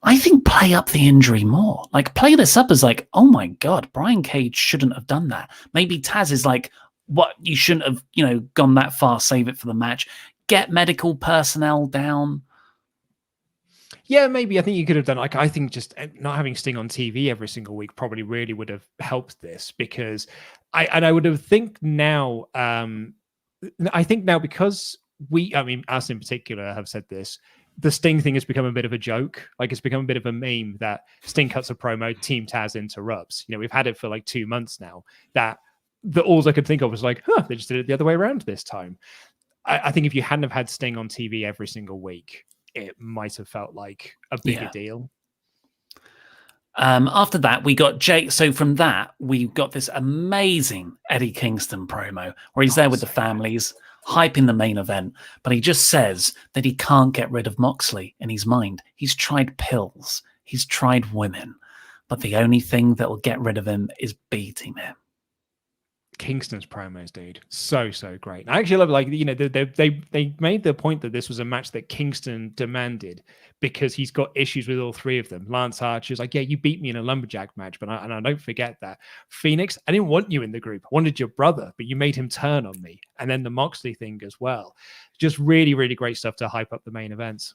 I think play up the injury more. Like, play this up as like, oh my God, Brian Cage shouldn't have done that. Maybe Taz is like, what, you shouldn't have, gone that far, save it for the match. Get medical personnel down. Yeah, maybe. I think you could have done, like, I think just not having Sting on TV every single week probably really would have helped this, because I would have think now, I think now, because us in particular have said this, the Sting thing has become a bit of a joke. Like, it's become a bit of a meme that Sting cuts a promo, Team Taz interrupts. We've had it for like 2 months now. That all I could think of was like, they just did it the other way around this time. I think if you hadn't have had Sting on TV every single week, it might have felt like a bigger deal. After that, we got Jay. So from that, we got this amazing Eddie Kingston promo where he's there with the families, hyping the main event, but he just says that he can't get rid of Moxley in his mind. He's tried pills, he's tried women, but the only thing that will get rid of him is beating him. Kingston's promos, dude, so great. I actually love, like, they made the point that this was a match that Kingston demanded because he's got issues with all three of them. Lance Archer's like, yeah, you beat me in a lumberjack match, but I don't forget that. Phoenix, I didn't want you in the group. I wanted your brother, but you made him turn on me. And then the Moxley thing as well. Just really, really great stuff to hype up the main events.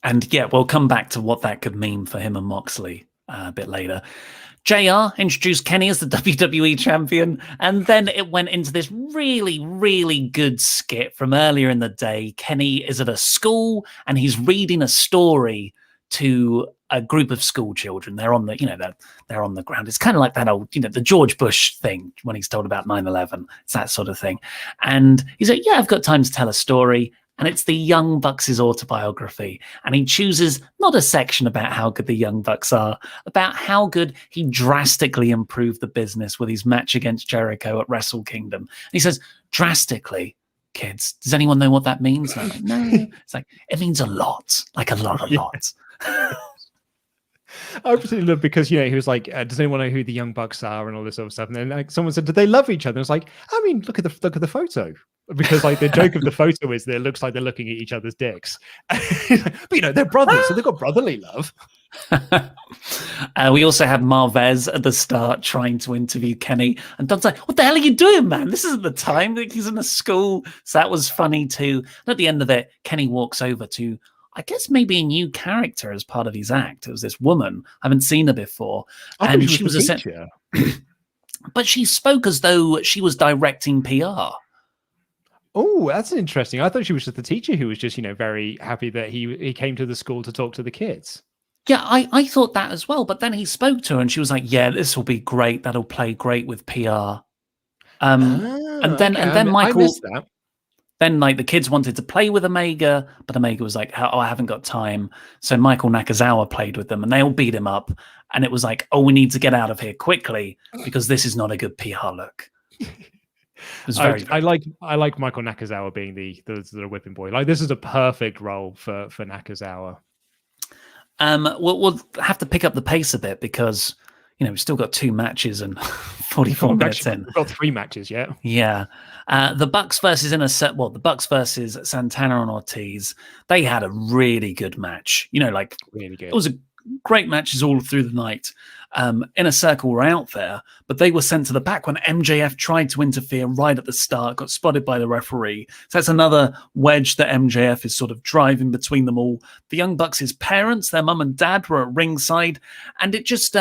And yeah, we'll come back to what that could mean for him and Moxley a bit later. JR introduced Kenny as the WWE champion, and then it went into this really, really good skit from earlier in the day. Kenny is at a school and he's reading a story to a group of school children. They're on the, they're on the ground. It's kind of like that old, the George Bush thing when he's told about 9/11. It's that sort of thing. And he's like, yeah, I've got time to tell a story. And it's the Young Bucks' autobiography. And he chooses not a section about how good the Young Bucks are, about how good he drastically improved the business with his match against Jericho at Wrestle Kingdom. And he says, drastically, kids. Does anyone know what that means? And I'm like, no. It's like, it means a lot. Like a lot. I absolutely love, because he was like, does anyone know who the Young Bucks are and all this sort of stuff? And then like someone said, do they love each other? And it's like, I mean, look at the photo, because like the joke of the photo is that it looks like they're looking at each other's dicks. But they're brothers, so they've got brotherly love. We also had Marvez at the start trying to interview Kenny, and Don's like, what the hell are you doing, man? This isn't the time. He's in a school. So that was funny too. And at the end of it, Kenny walks over to, I guess, maybe a new character as part of his act. It was this woman. I haven't seen her before. And she was a teacher. But she spoke as though she was directing PR. Oh, that's interesting. I thought she was just the teacher who was just, very happy that he came to the school to talk to the kids. Yeah, I thought that as well. But then he spoke to her and she was like, yeah, this will be great. That'll play great with PR. And then Michael... I missed that. Then, like, the kids wanted to play with Omega, but Omega was like, oh, I haven't got time. So Michael Nakazawa played with them, and they all beat him up. And it was like, oh, we need to get out of here quickly, because this is not a good PR look. I like Michael Nakazawa being the whipping boy. Like, this is a perfect role for Nakazawa. We'll have to pick up the pace a bit, because... we've still got 2 matches and 44 minutes in. We've got 3 matches, yeah. Yeah. The Bucks versus the Bucks versus Santana and Ortiz, they had a really good match. Really good. It was a great matches all through the night. Inner Circle were out there, but they were sent to the back when MJF tried to interfere right at the start, got spotted by the referee. So that's another wedge that MJF is sort of driving between them all. The Young Bucks' parents, their mum and dad, were at ringside, and it just...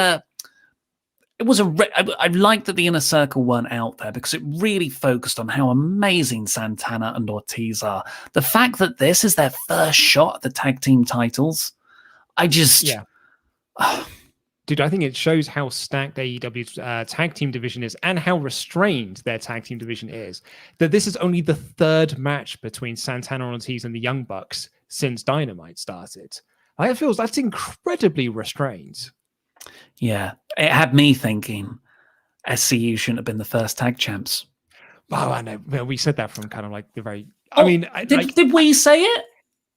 It was I like that the Inner Circle weren't out there, because it really focused on how amazing Santana and Ortiz are. The fact that this is their first shot at the tag team titles, Dude, I think it shows how stacked AEW's tag team division is and how restrained their tag team division is. That this is only the third match between Santana and Ortiz and the Young Bucks since Dynamite started. It feels that's incredibly restrained. Yeah, it had me thinking SCU shouldn't have been the first tag champs. Oh, I know. Well, we said that from kind of like the very... Did we say it?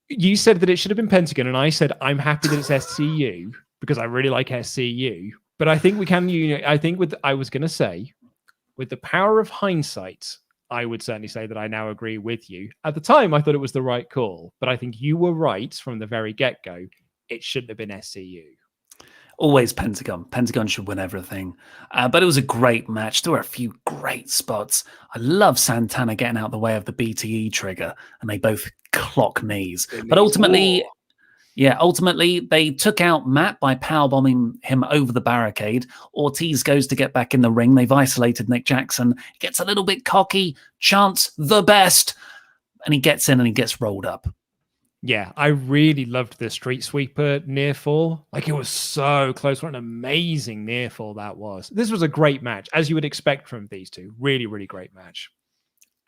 You said that it should have been Pentagon, and I said I'm happy that it's SCU because I really like SCU. But I think we can... I was going to say, with the power of hindsight, I would certainly say that I now agree with you. At the time, I thought it was the right call, but I think you were right from the very get-go. It shouldn't have been SCU. Always Pentagon. Pentagon should win everything. But it was a great match. There were a few great spots. I love Santana getting out the way of the BTE trigger, and they both clock knees. But ultimately, they took out Matt by powerbombing him over the barricade. Ortiz goes to get back in the ring. They've isolated Nick Jackson. He gets a little bit cocky, chants the best, and he gets in and he gets rolled up. Yeah, I really loved the street sweeper near fall. Like, it was so close. What an amazing near fall that was. This was a great match, as you would expect from these two. Really, really great match.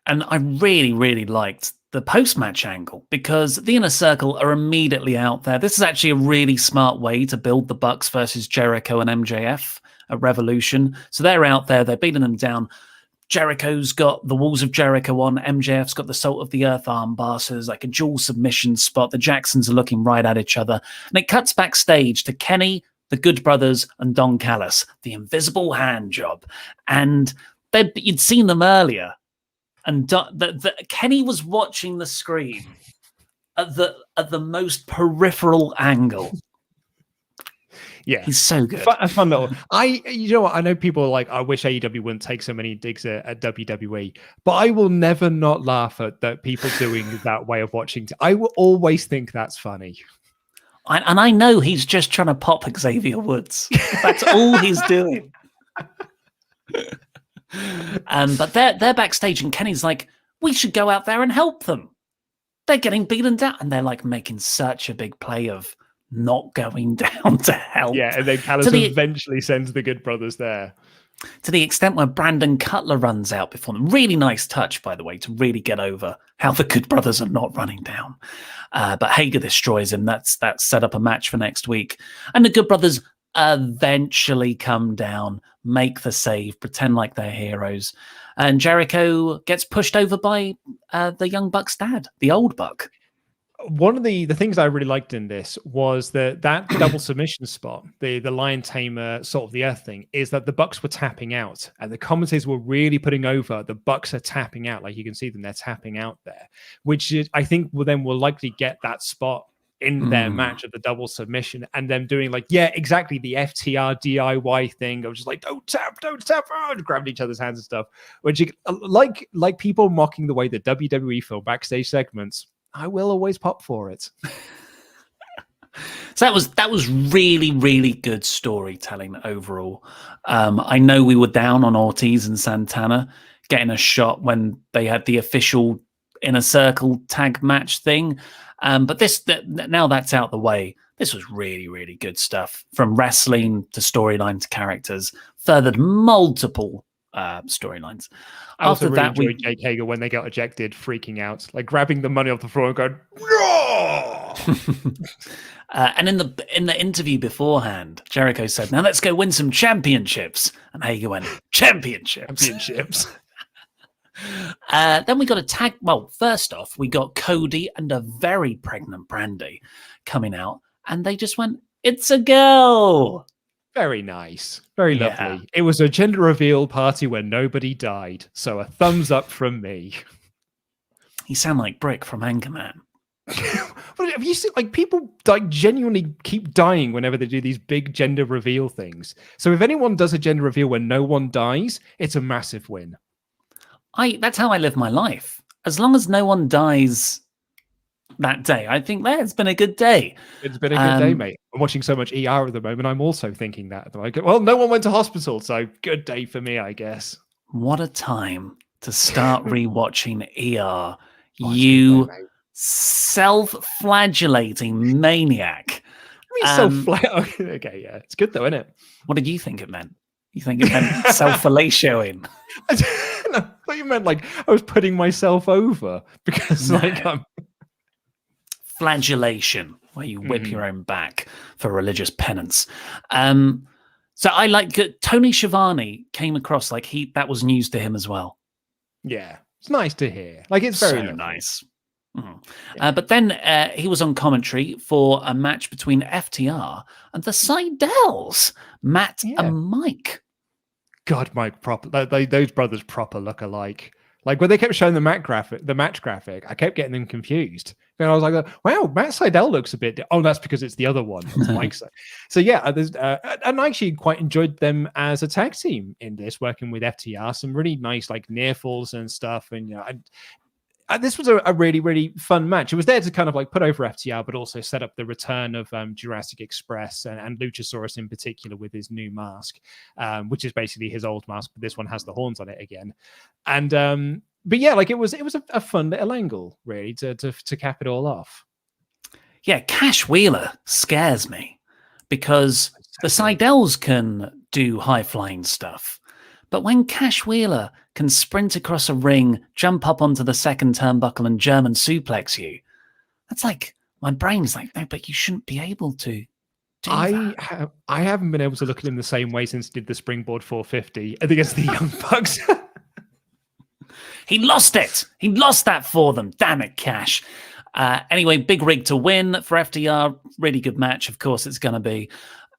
And I really, really liked the post-match angle because the Inner Circle are immediately out there. This is actually a really smart way to build the Bucks versus Jericho and MJF at Revolution. So they're out there. They're beating them down. Jericho's got the Walls of Jericho on. MJF's got the Salt of the Earth armbar. So there's like a dual submission spot. The Jacksons are looking right at each other. And it cuts backstage to Kenny, the Good Brothers, and Don Callis, the invisible hand job. And you'd seen them earlier. And Kenny was watching the screen at the most peripheral angle. Yeah, he's so good. A fun little. You know what? I know people are like, I wish AEW wouldn't take so many digs at WWE, but I will never not laugh at that people doing that way of watching. I will always think that's funny. And I know he's just trying to pop Xavier Woods. That's all he's doing. But they're backstage, and Kenny's like, we should go out there and help them. They're getting beaten down, and they're like making such a big play of not going down to help. Yeah, and then Callis eventually sends the Good Brothers there. To the extent where Brandon Cutler runs out before them. Really nice touch, by the way, to really get over how the Good Brothers are not running down. But Hager destroys him. That's set up a match for next week. And the Good Brothers eventually come down, make the save, pretend like they're heroes. And Jericho gets pushed over by the Young Buck's dad, the old Buck. One of the things I really liked in this was that double submission spot, the Lion Tamer Salt of the Earth thing, is that the Bucks were tapping out, and the commentators were really putting over the Bucks are tapping out. Like, you can see them, they're tapping out there, which is, I think will likely get that spot in their match of the double submission, and them doing like, yeah, exactly, the FTR DIY thing of just like, don't tap, and grabbing each other's hands and stuff, which like people mocking the way the WWE film backstage segments. I will always pop for it. So that was really, really good storytelling overall. I know we were down on Ortiz and Santana getting a shot when they had the official Inner Circle tag match thing. But now that's out the way. This was really, really good stuff. From wrestling to storyline to characters. Furthered multiple storylines. I also really enjoyed Jake Hager when they got ejected, freaking out, like grabbing the money off the floor and going, no! And in the interview beforehand, Jericho said, now let's go win some championships. And Hager went, championships. Then we got a tag. Well, first off, we got Cody and a very pregnant Brandy coming out, and they just went, it's a girl. Very nice. Very lovely. It was a gender reveal party where nobody died. So a thumbs up from me. You sound like Brick from Anchorman. But have you seen, like, people like genuinely keep dying whenever they do these big gender reveal things. So if anyone does a gender reveal where no one dies, it's a massive win. That's how I live my life. As long as no one dies that day, I think it's been a good day. It's been a good day, mate. I'm watching so much ER at the moment. I'm also thinking that. Like, well, no one went to hospital, so good day for me, I guess. What a time to start rewatching ER. You self-flagellating maniac. so flat? Okay, yeah, it's good though, isn't it? What did you think it meant? You think it meant self-fellatioing? I thought you meant like I was putting myself over because like I'm flagellation, where you whip your own back for religious penance. So I like Tony Schiavone came across like that was news to him as well. Yeah, it's nice to hear. Like it's very nice. Yeah. But then he was on commentary for a match between FTR and the Seidel's, Matt and Mike. God, Mike, proper. Those brothers proper look alike. Like when they kept showing the match graphic, I kept getting them confused. And I was like, "Wow, Matt Seidel looks a bit." Oh, that's because it's the other one. Mike's. So yeah, and I actually quite enjoyed them as a tag team in this, working with FTR. Some really nice like near falls and stuff, and this was a really, really fun match. It was there to kind of like put over FTR, but also set up the return of Jurassic Express and Luchasaurus in particular with his new mask, which is basically his old mask, but this one has the horns on it again. And but yeah, like it was a fun little angle really to cap it all off. Yeah, Cash Wheeler scares me because the Seidels can do high flying stuff. But when Cash Wheeler can sprint across a ring, jump up onto the second turnbuckle and German suplex you, that's like, my brain's like, no, but you shouldn't be able to do that. I haven't been able to look at him the same way since he did the springboard 450 against the Young Bucks. He lost it. He lost that for them. Damn it, Cash. Anyway, big rig to win for FDR. Really good match, of course it's going to be.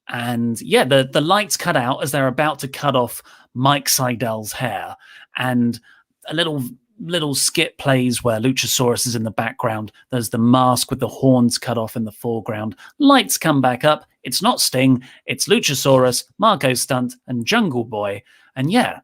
And yeah, the lights cut out as they're about to cut off Mike Seidel's hair, and a little skit plays where Luchasaurus is in the background. There's the mask with the horns cut off in the foreground. Lights come back up. It's not Sting. It's Luchasaurus, Marco Stunt, and Jungle Boy. And yeah,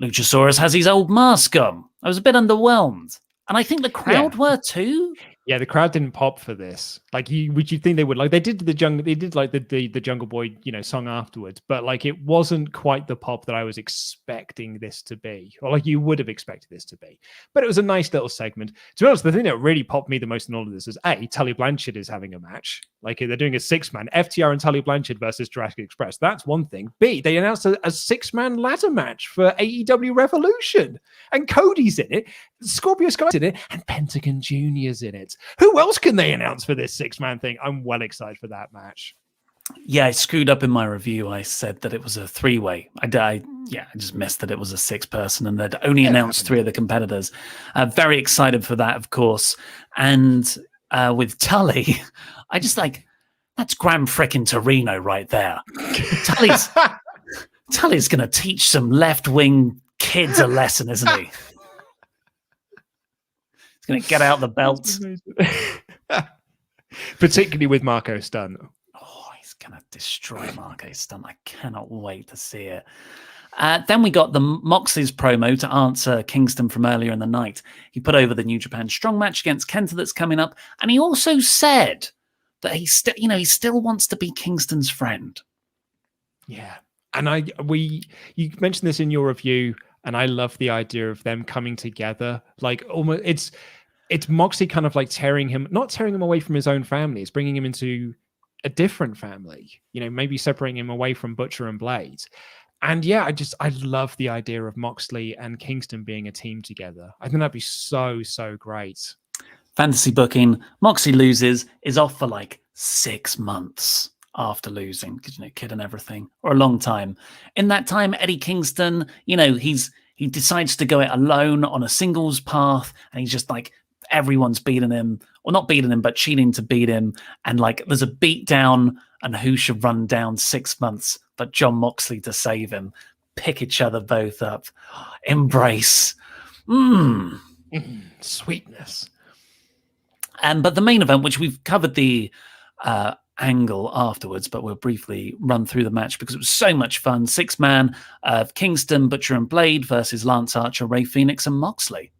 Luchasaurus has his old mask on. I was a bit underwhelmed. And I think the crowd were too. Yeah, the crowd didn't pop for this. Like, would you think they would? Like, they did the Jungle Boy, song afterwards, but like it wasn't quite the pop that I was expecting this to be, or like you would have expected this to be. But it was a nice little segment. To be honest, the thing that really popped me the most in all of this is Tully Blanchard is having a match. Like they're doing a 6-man FTR and Tully Blanchard versus Jurassic Express. That's one thing. B, they announced a 6-man ladder match for AEW Revolution, and Cody's in it, Scorpio Sky's in it, and Pentagon Jr.'s in it. Who else can they announce for this 6-man thing? I'm well excited for that match. Yeah, I screwed up in my review. I said that it was a 3-way. I just missed that it was a 6-person, and they'd only announced 3 of the competitors. Very excited for that, of course. And with Tully, I just like, that's Gran frickin' Torino right there. Tully's going to teach some left-wing kids a lesson, isn't he? Going to get out the belts. Particularly with Marco Stunt. Oh, he's going to destroy Marco Stunt. I cannot wait to see it. Then we got the Moxley's promo to answer Kingston from earlier in the night. He put over the New Japan Strong match against Kenta that's coming up. And he also said that he still wants to be Kingston's friend. Yeah. And you mentioned this in your review, and I love the idea of them coming together. Like almost it's Moxley kind of like not tearing him away from his own family. It's bringing him into a different family, maybe separating him away from Butcher and Blade. And yeah, I love the idea of Moxley and Kingston being a team together. I think that'd be so, so great. Fantasy booking, Moxley loses, is off for like 6 months after losing, because kid and everything, or a long time. In that time, Eddie Kingston, he decides to go it alone on a singles path, and he's just like, everyone's beating him, or not beating him, but cheating to beat him. And like, there's a beat down, and who should run down 6 months but Jon Moxley to save him? Pick each other both up. Embrace. Sweetness. But the main event, which we've covered the angle afterwards, but we'll briefly run through the match because it was so much fun. 6-man of Kingston, Butcher and Blade versus Lance Archer, Ray Phoenix and Moxley.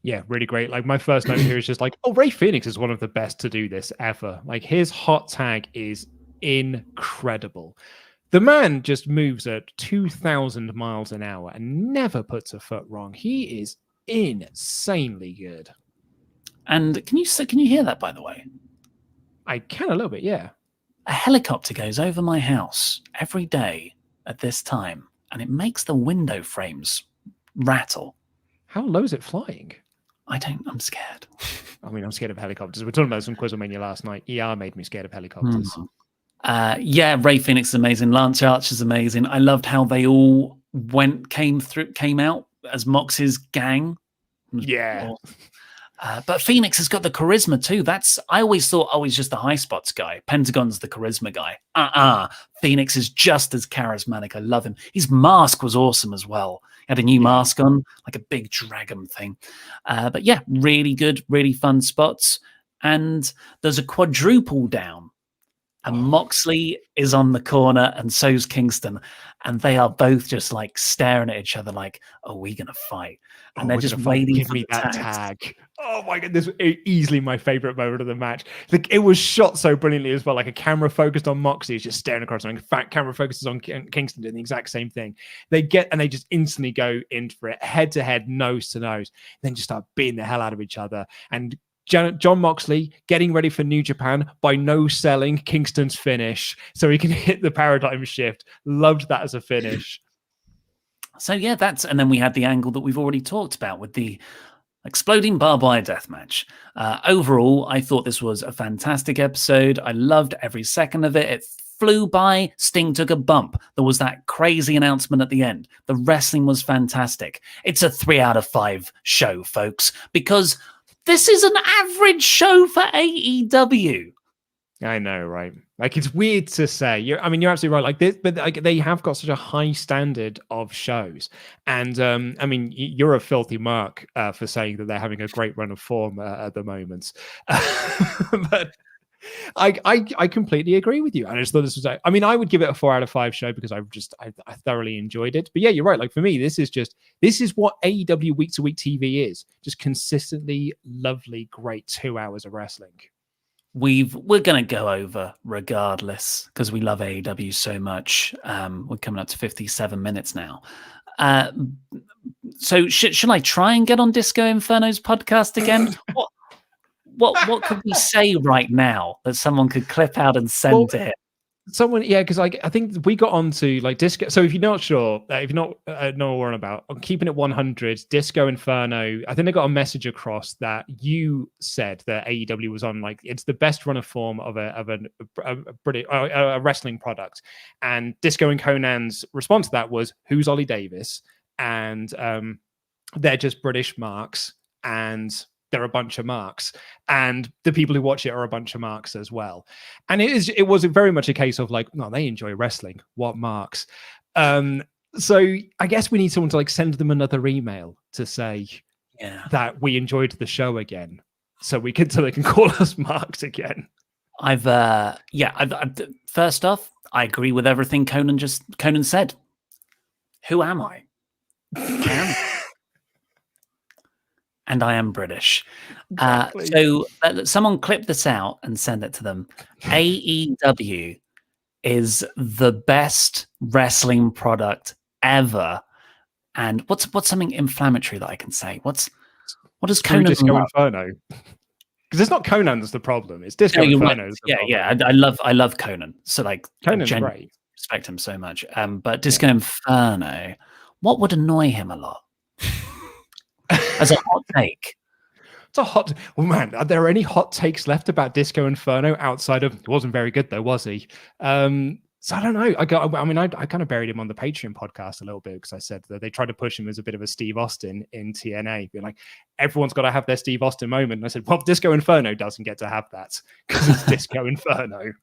Yeah, really great. Like my first note here is just like, Ray Phoenix is one of the best to do this ever. Like his hot tag is incredible. The man just moves at 2,000 miles an hour and never puts a foot wrong. He is insanely good. And can you hear that, by the way? I can a little bit, yeah. A helicopter goes over my house every day at this time, and it makes the window frames rattle. How low is it flying? I'm scared. I mean, I'm scared of helicopters. We were talking about some Quizlemania last night. ER made me scared of helicopters. Yeah, Ray Phoenix is amazing. Lance Archer's amazing. I loved how they all came out as Mox's gang. Yeah. But Phoenix has got the charisma too. I always thought, he's just the high spots guy. Pentagon's the charisma guy. Phoenix is just as charismatic. I love him. His mask was awesome as well. He had a new mask on, like a big dragon thing. But yeah, really good, really fun spots. And there's a quadruple down. And Moxley is on the corner, and so's Kingston. And they are both just like staring at each other like, are we going to fight? And they're just waiting for me that tag. Oh my God, this is easily my favorite moment of the match. It was shot so brilliantly as well. Like a camera focused on Moxley is just staring across. And in fact, camera focuses on Kingston doing the exact same thing. They just instantly go in for it, head to head, nose to nose, then just start beating the hell out of each other. And John Moxley getting ready for New Japan by no-selling Kingston's finish so he can hit the paradigm shift. Loved that as a finish. So yeah, and then we had the angle that we've already talked about with the exploding barbed wire death match. Overall, I thought this was a fantastic episode. I loved every second of it. It flew by. Sting took a bump. There was that crazy announcement at the end. The wrestling was fantastic. It's a 3 out of 5 show, folks, because this is an average show for AEW. I know, right? Like, it's weird to say. You're absolutely right. Like this, but like, they have got such a high standard of shows. And I mean, you're a filthy mark for saying that they're having a great run of form at the moment. But I completely agree with you. I just thought this was. I mean, I would give it a 4 out of 5 show because I thoroughly enjoyed it. But yeah, you're right. Like for me, this is what AEW week to week TV is. Just consistently lovely, great 2 hours of wrestling. We're going to go over regardless because we love AEW so much. We're coming up to 57 minutes now. So should I try and get on Disco Inferno's podcast again? What could we say right now that someone could clip out and send to him? Someone, yeah, because I think we got onto like Disco. So if you're not sure, if you're not know what we're on about, I'm keeping it 100. Disco Inferno. I think they got a message across that you said that AEW was on like it's the best run of form of a wrestling product, and Disco and Conan's response to that was, "Who's Ollie Davis?" And they're just British marks, and they're a bunch of marks, and the people who watch it are a bunch of marks as well. And it was very much a case of like, no, they enjoy wrestling. What marks? So I guess we need someone to like send them another email to say that we enjoyed the show again, so they can call us marks again. I've first off, I agree with everything Conan said. Who am I? And I am British. Exactly. So someone clip this out and send it to them. AEW is the best wrestling product ever. And what's something inflammatory that I can say? What does Conan Disco Inferno? Because it's not Conan that's the problem. It's Disco Inferno. Yeah. I love Conan. So like Conan's great. Respect him so much. But Disco Inferno, what would annoy him a lot? As a hot take. It's a hot... Well, man, are there any hot takes left about Disco Inferno outside of... He wasn't very good, though, was he? So I don't know. I kind of buried him on the Patreon podcast a little bit because I said that they tried to push him as a bit of a Steve Austin in TNA. Being like, everyone's got to have their Steve Austin moment. And I said, well, Disco Inferno doesn't get to have that because it's Disco Inferno.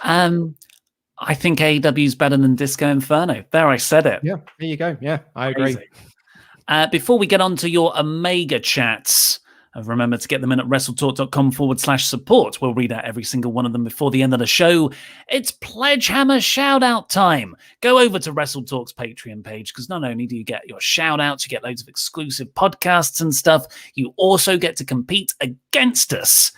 I think AEW is better than Disco Inferno. There, I said it. Yeah, there you go. Yeah, I agree. Before we get on to your Omega chats, remember to get them in at WrestleTalk.com/support. We'll read out every single one of them before the end of the show. It's Pledge Hammer shout out time. Go over to WrestleTalk's Patreon page because not only do you get your shout outs, you get loads of exclusive podcasts and stuff, you also get to compete against us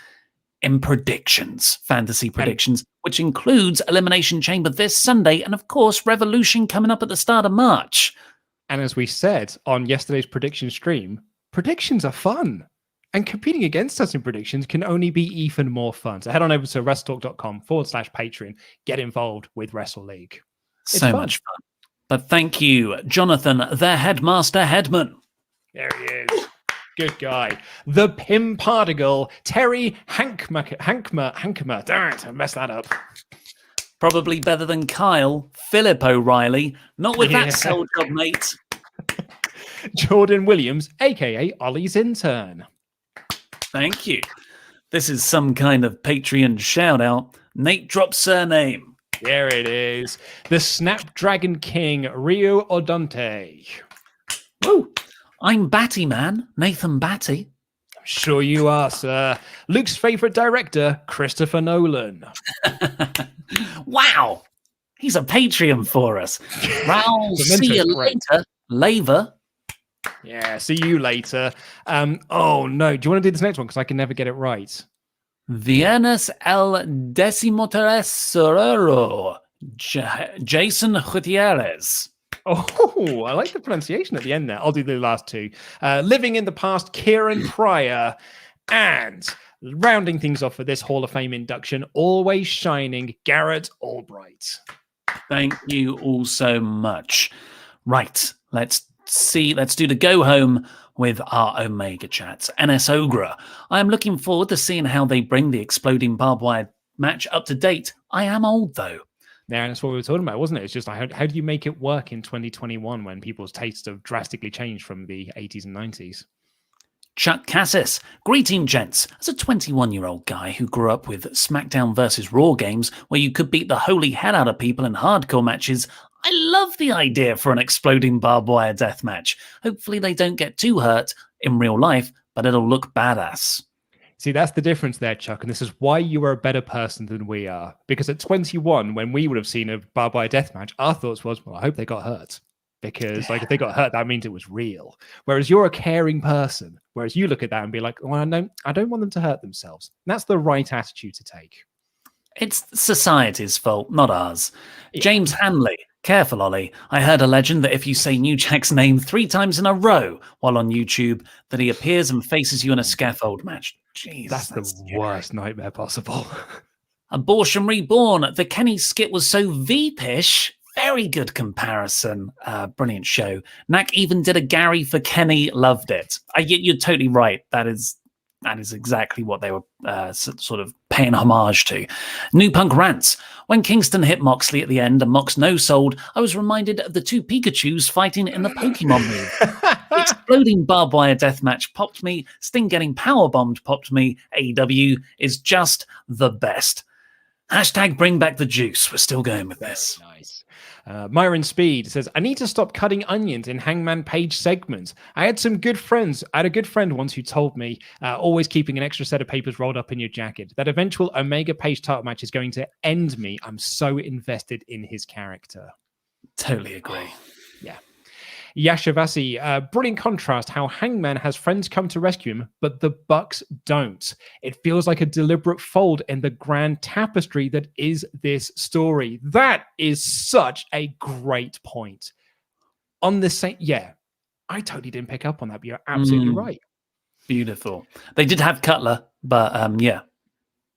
in predictions, fantasy predictions, which includes Elimination Chamber this Sunday and, of course, Revolution coming up at the start of March. And as we said on yesterday's prediction stream, predictions are fun. And competing against us in predictions can only be even more fun. So head on over to WrestleTalk.com/Patreon. Get involved with Wrestle League. It's so fun. much fun. But thank you, Jonathan, the Headmaster Headman. There he is. Good guy. The Pim Particle, Terry Hankmer. Darn it, I messed that up. Probably better than Kyle, Philip O'Reilly. Not with that cell job, mate. Jordan Williams, a.k.a. Ollie's intern. Thank you. This is some kind of Patreon shout-out. Nate drops surname. There it is. The Snapdragon King, Rio Odonte. Woo! I'm Batty Man, Nathan Batty. I'm sure you are, sir. Luke's favorite director, Christopher Nolan. Wow! He's a Patreon for us. I'll see you later, Laver. Yeah, see you later. Oh, no. Do you want to do this next one? Because I can never get it right. Viernes el decimotres Sororo, Jason Gutierrez. Oh, I like the pronunciation at the end there. I'll do the last two. Living in the Past, Kieran Pryor. And rounding things off for this Hall of Fame induction, always shining, Garrett Albright. Thank you all so much. Right, let's do the go home with our Omega chats. NS Ogra. I am looking forward to seeing how they bring the exploding barbed wire match up to date. I am old, though. Yeah, and that's what we were talking about, wasn't it? It's just like, how do you make it work in 2021 when people's tastes have drastically changed from the 80s and 90s? Chuck Cassis. Greeting, gents. As a 21-year-old guy who grew up with SmackDown vs. Raw games where you could beat the holy hell out of people in hardcore matches, I love the idea for an exploding barbed wire death match. Hopefully they don't get too hurt in real life, but it'll look badass. See, that's the difference there, Chuck, and this is why you are a better person than we are. Because at 21, when we would have seen a barbed wire death match, our thoughts was, well, I hope they got hurt. Because if they got hurt, that means it was real. Whereas you're a caring person. Whereas you look at that and be like, well, I don't want them to hurt themselves. And that's the right attitude to take. It's society's fault, not ours. Yeah. James Hanley. Careful, Ollie. I heard a legend that if you say New Jack's name 3 times in a row while on YouTube, that he appears and faces you in a scaffold match. Jeez, that's the worst nightmare possible. Abortion Reborn. The Kenny skit was so Veepish. Very good comparison. Brilliant show. Knack even did a Gary for Kenny. Loved it. You're totally right. That is exactly what they were sort of paying homage to. New Punk Rants. When Kingston hit Moxley at the end and Mox no-sold, I was reminded of the 2 Pikachus fighting in the Pokemon movie. Exploding barbed wire deathmatch popped me. Sting getting powerbombed popped me. AEW is just the best. Hashtag bring back the juice. We're still going with this. Nice. Myron Speed says, I need to stop cutting onions in Hangman Page segments. I had a good friend once who told me, always keeping an extra set of papers rolled up in your jacket. That eventual Omega Page title match is going to end me. I'm so invested in his character. Totally agree. Yeah. Yashavasi, brilliant contrast how Hangman has friends come to rescue him, but the Bucks don't. It feels like a deliberate fold in the grand tapestry that is this story. That is such a great point. On the same, I totally didn't pick up on that, but you're absolutely right. Beautiful. They did have Cutler, but yeah.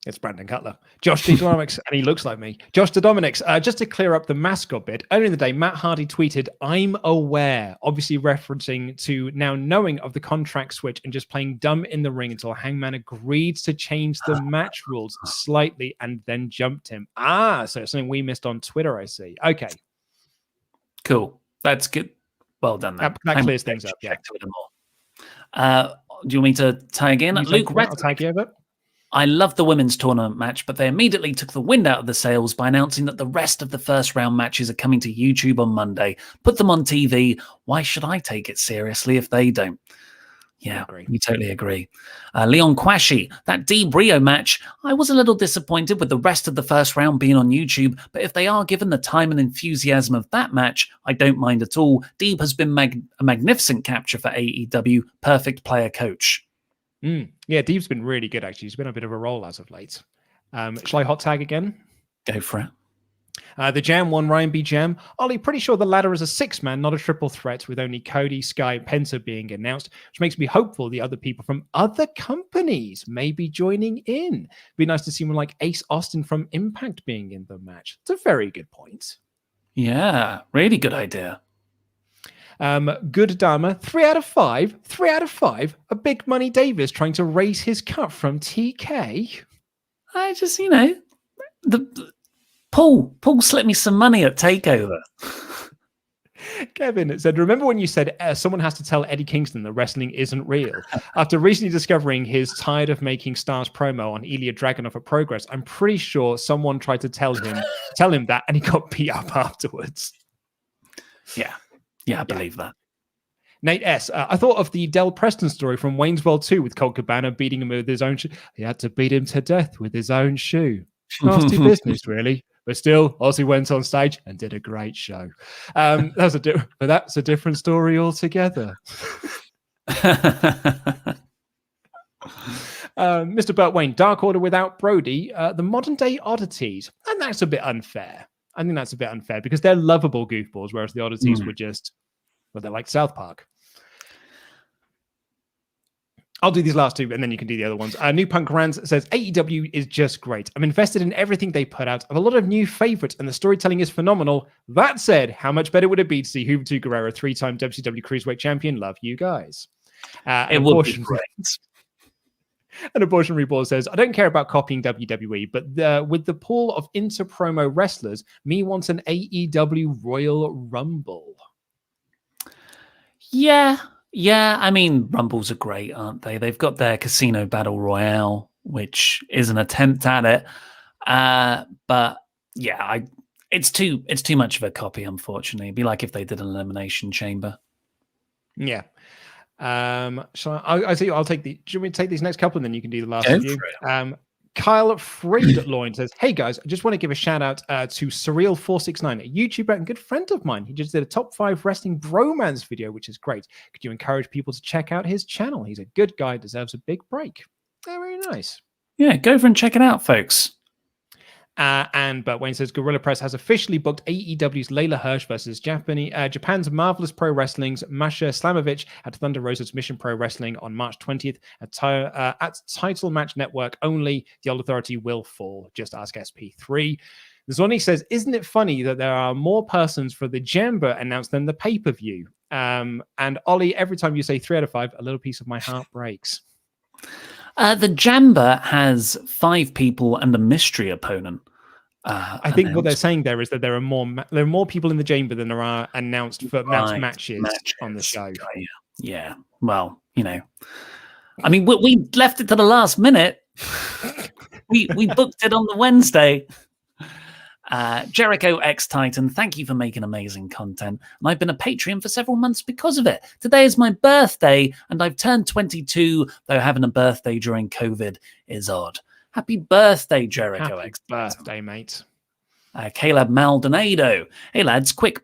It's Brandon Cutler. Josh D. Dominics, and he looks like me. Josh D. Dominics, just to clear up the mascot bit, earlier in the day, Matt Hardy tweeted, I'm aware, obviously referencing to now knowing of the contract switch and just playing dumb in the ring until Hangman agreed to change the match rules slightly and then jumped him. So it's something we missed on Twitter, I see. Okay. Cool. That's good. Well done. That clears things up, yeah. Do you want me to tag in? Luke I'll tag you over. I love the women's tournament match, but they immediately took the wind out of the sails by announcing that the rest of the first round matches are coming to YouTube on Monday. Put them on TV. Why should I take it seriously if they don't? Yeah, we totally agree. Leon Quashi, that Deeb Rio match, I was a little disappointed with the rest of the first round being on YouTube, but if they are given the time and enthusiasm of that match, I don't mind at all. Deeb has been a magnificent capture for AEW, perfect player coach. Yeah, Deeb's been really good, actually. He's been a bit of a roll as of late. Shall I hot tag again? Go for it. The Jam won Ryan B. Jam. Ollie, pretty sure the ladder is a 6-man, not a triple threat, with only Cody, Sky, and Penta being announced, which makes me hopeful the other people from other companies may be joining in. Be nice to see someone like Ace Austin from Impact being in the match. It's a very good point. Yeah, really good idea. Good Dharma, 3 out of 5. 3 out of 5. A Big Money Davis trying to raise his cut from TK. I just, Paul slipped me some money at TakeOver. Kevin said, remember when you said someone has to tell Eddie Kingston that wrestling isn't real? After recently discovering his tired of making stars promo on Ilya Dragunov at Progress, I'm pretty sure someone tried to tell him that, and he got beat up afterwards. Yeah, I believe that. Nate S. I thought of the Del Preston story from Wayne's World 2 with Colt Cabana beating him with his own shoe. He had to beat him to death with his own shoe. Nasty business, really. But still, Ozzy went on stage and did a great show. That's a different story altogether. Mr. Burt Wayne, Dark Order without Brody, the modern day oddities. And that's a bit unfair. I think that's a bit unfair because they're lovable goofballs, whereas the oddities were just, they're like South Park. I'll do these last two, and then you can do the other ones. New Punk Rans says, AEW is just great. I'm invested in everything they put out. I have a lot of new favorites, and the storytelling is phenomenal. That said, how much better would it be to see Juventud Guerrero, 3-time WCW Cruiserweight Champion? Love you guys. It would be great. An Abortion Reborn says, I don't care about copying WWE, but with the pool of inter-promo wrestlers, me wants an AEW Royal Rumble. Yeah, I mean, Rumbles are great, aren't they? They've got their Casino Battle Royale, which is an attempt at it. But yeah, it's too much of a copy, unfortunately. It'd be like if they did an Elimination Chamber. Yeah. So I'll take the. Do you want me to take these next couple and then you can do the last few? Kyle Friedloin says, hey guys, I just want to give a shout out to Surreal469, a YouTuber and good friend of mine. He just did a top 5 wrestling bromance video, which is great. Could you encourage people to check out his channel? He's a good guy, deserves a big break. Very nice. Yeah, go over and check it out, folks. But Wayne says Gorilla Press has officially booked AEW's Layla Hirsch versus Japan's Marvelous Pro Wrestling's Masha Slamovich at Thunder Rosa's Mission Pro Wrestling on March 20th at Title Match Network only. The Old Authority will fall. Just ask SP3. Zoni says, isn't it funny that there are more persons for the Jamba announced than the pay-per-view? And Ollie, every time you say 3 out of 5, a little piece of my heart breaks. The Jamba has 5 people and a mystery opponent. I think what they're saying there is that there are more people in the chamber than there are announced for matches on the show. Yeah. Well, I mean, we left it to the last minute. we booked it on the Wednesday. Jericho X Titan, thank you for making amazing content. And I've been a Patreon for several months because of it. Today is my birthday, and I've turned 22, though having a birthday during COVID is odd. Happy birthday, Jericho X Titan. Birthday, mate. Caleb Maldonado. Hey lads, quick.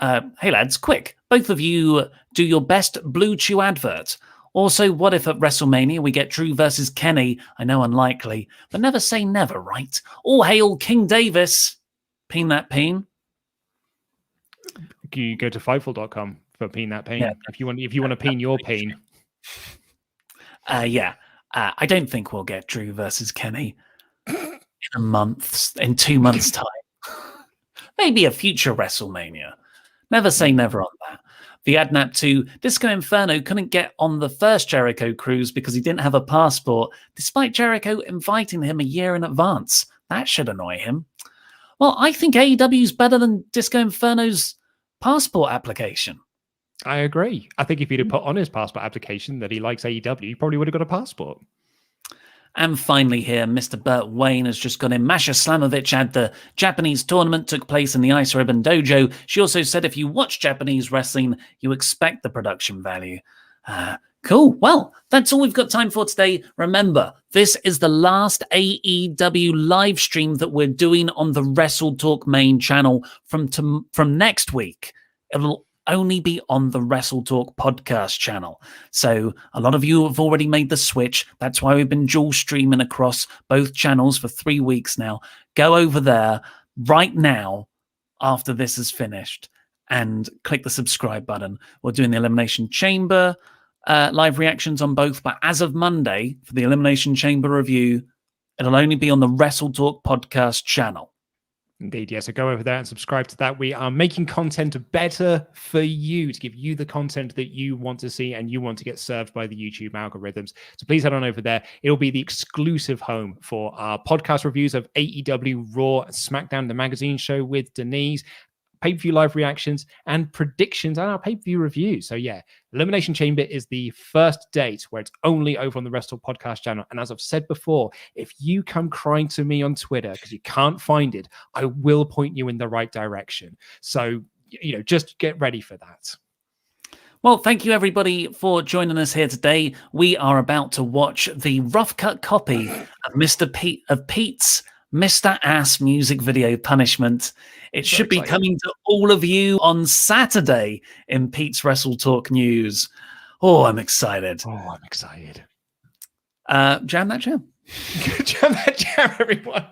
Both of you do your best Blue Chew advert. Also, what if at WrestleMania we get Drew versus Kenny? I know unlikely, but never say never, right? All hail King Davis. Peen that peen. You go to Fightful.com for peen that peen. Yeah. If you want to peen your peen. I don't think we'll get Drew versus Kenny in 2 months' time. Maybe a future WrestleMania. Never say never on that. The Adnap 2, Disco Inferno couldn't get on the first Jericho cruise because he didn't have a passport, despite Jericho inviting him a year in advance. That should annoy him. Well, I think AEW's better than Disco Inferno's passport application. I agree. I think if he'd have put on his passport application that he likes AEW, he probably would have got a passport. And finally here, Mr. Burt Wayne has just gone in. Masha Slamovich at the Japanese tournament took place in the Ice Ribbon Dojo. She also said if you watch Japanese wrestling, you expect the production value. Cool. Well, that's all we've got time for today. Remember, this is the last AEW live stream that we're doing on the WrestleTalk main channel from next week. It'll only be on the WrestleTalk podcast channel. So a lot of you have already made the switch. That's why we've been dual streaming across both channels for 3 weeks now. Go over there, right now after this is finished and click the subscribe button. We're doing the Elimination Chamber live reactions on both, but as of Monday, for the Elimination Chamber review, it'll only be on the WrestleTalk Podcast channel. Indeed, yes. So go over there and subscribe to that. We are making content better for you, to give you the content that you want to see and you want to get served by the YouTube algorithms. So please head on over there. It'll be the exclusive home for our podcast reviews of AEW Raw, SmackDown, the magazine show with Denise, pay-per-view live reactions and predictions, and our pay-per-view reviews. So yeah, Elimination Chamber is the first date where it's only over on the WrestleTalk Podcast channel. And as I've said before, if you come crying to me on Twitter because you can't find it, I will point you in the right direction. So, just get ready for that. Well, thank you everybody for joining us here today. We are about to watch the rough cut copy of Pete's Mr. Ass music video Punishment. It should be coming to all of you on Saturday in Pete's WrestleTalk News. Oh, I'm excited. Jam that jam. Jam that jam, everyone.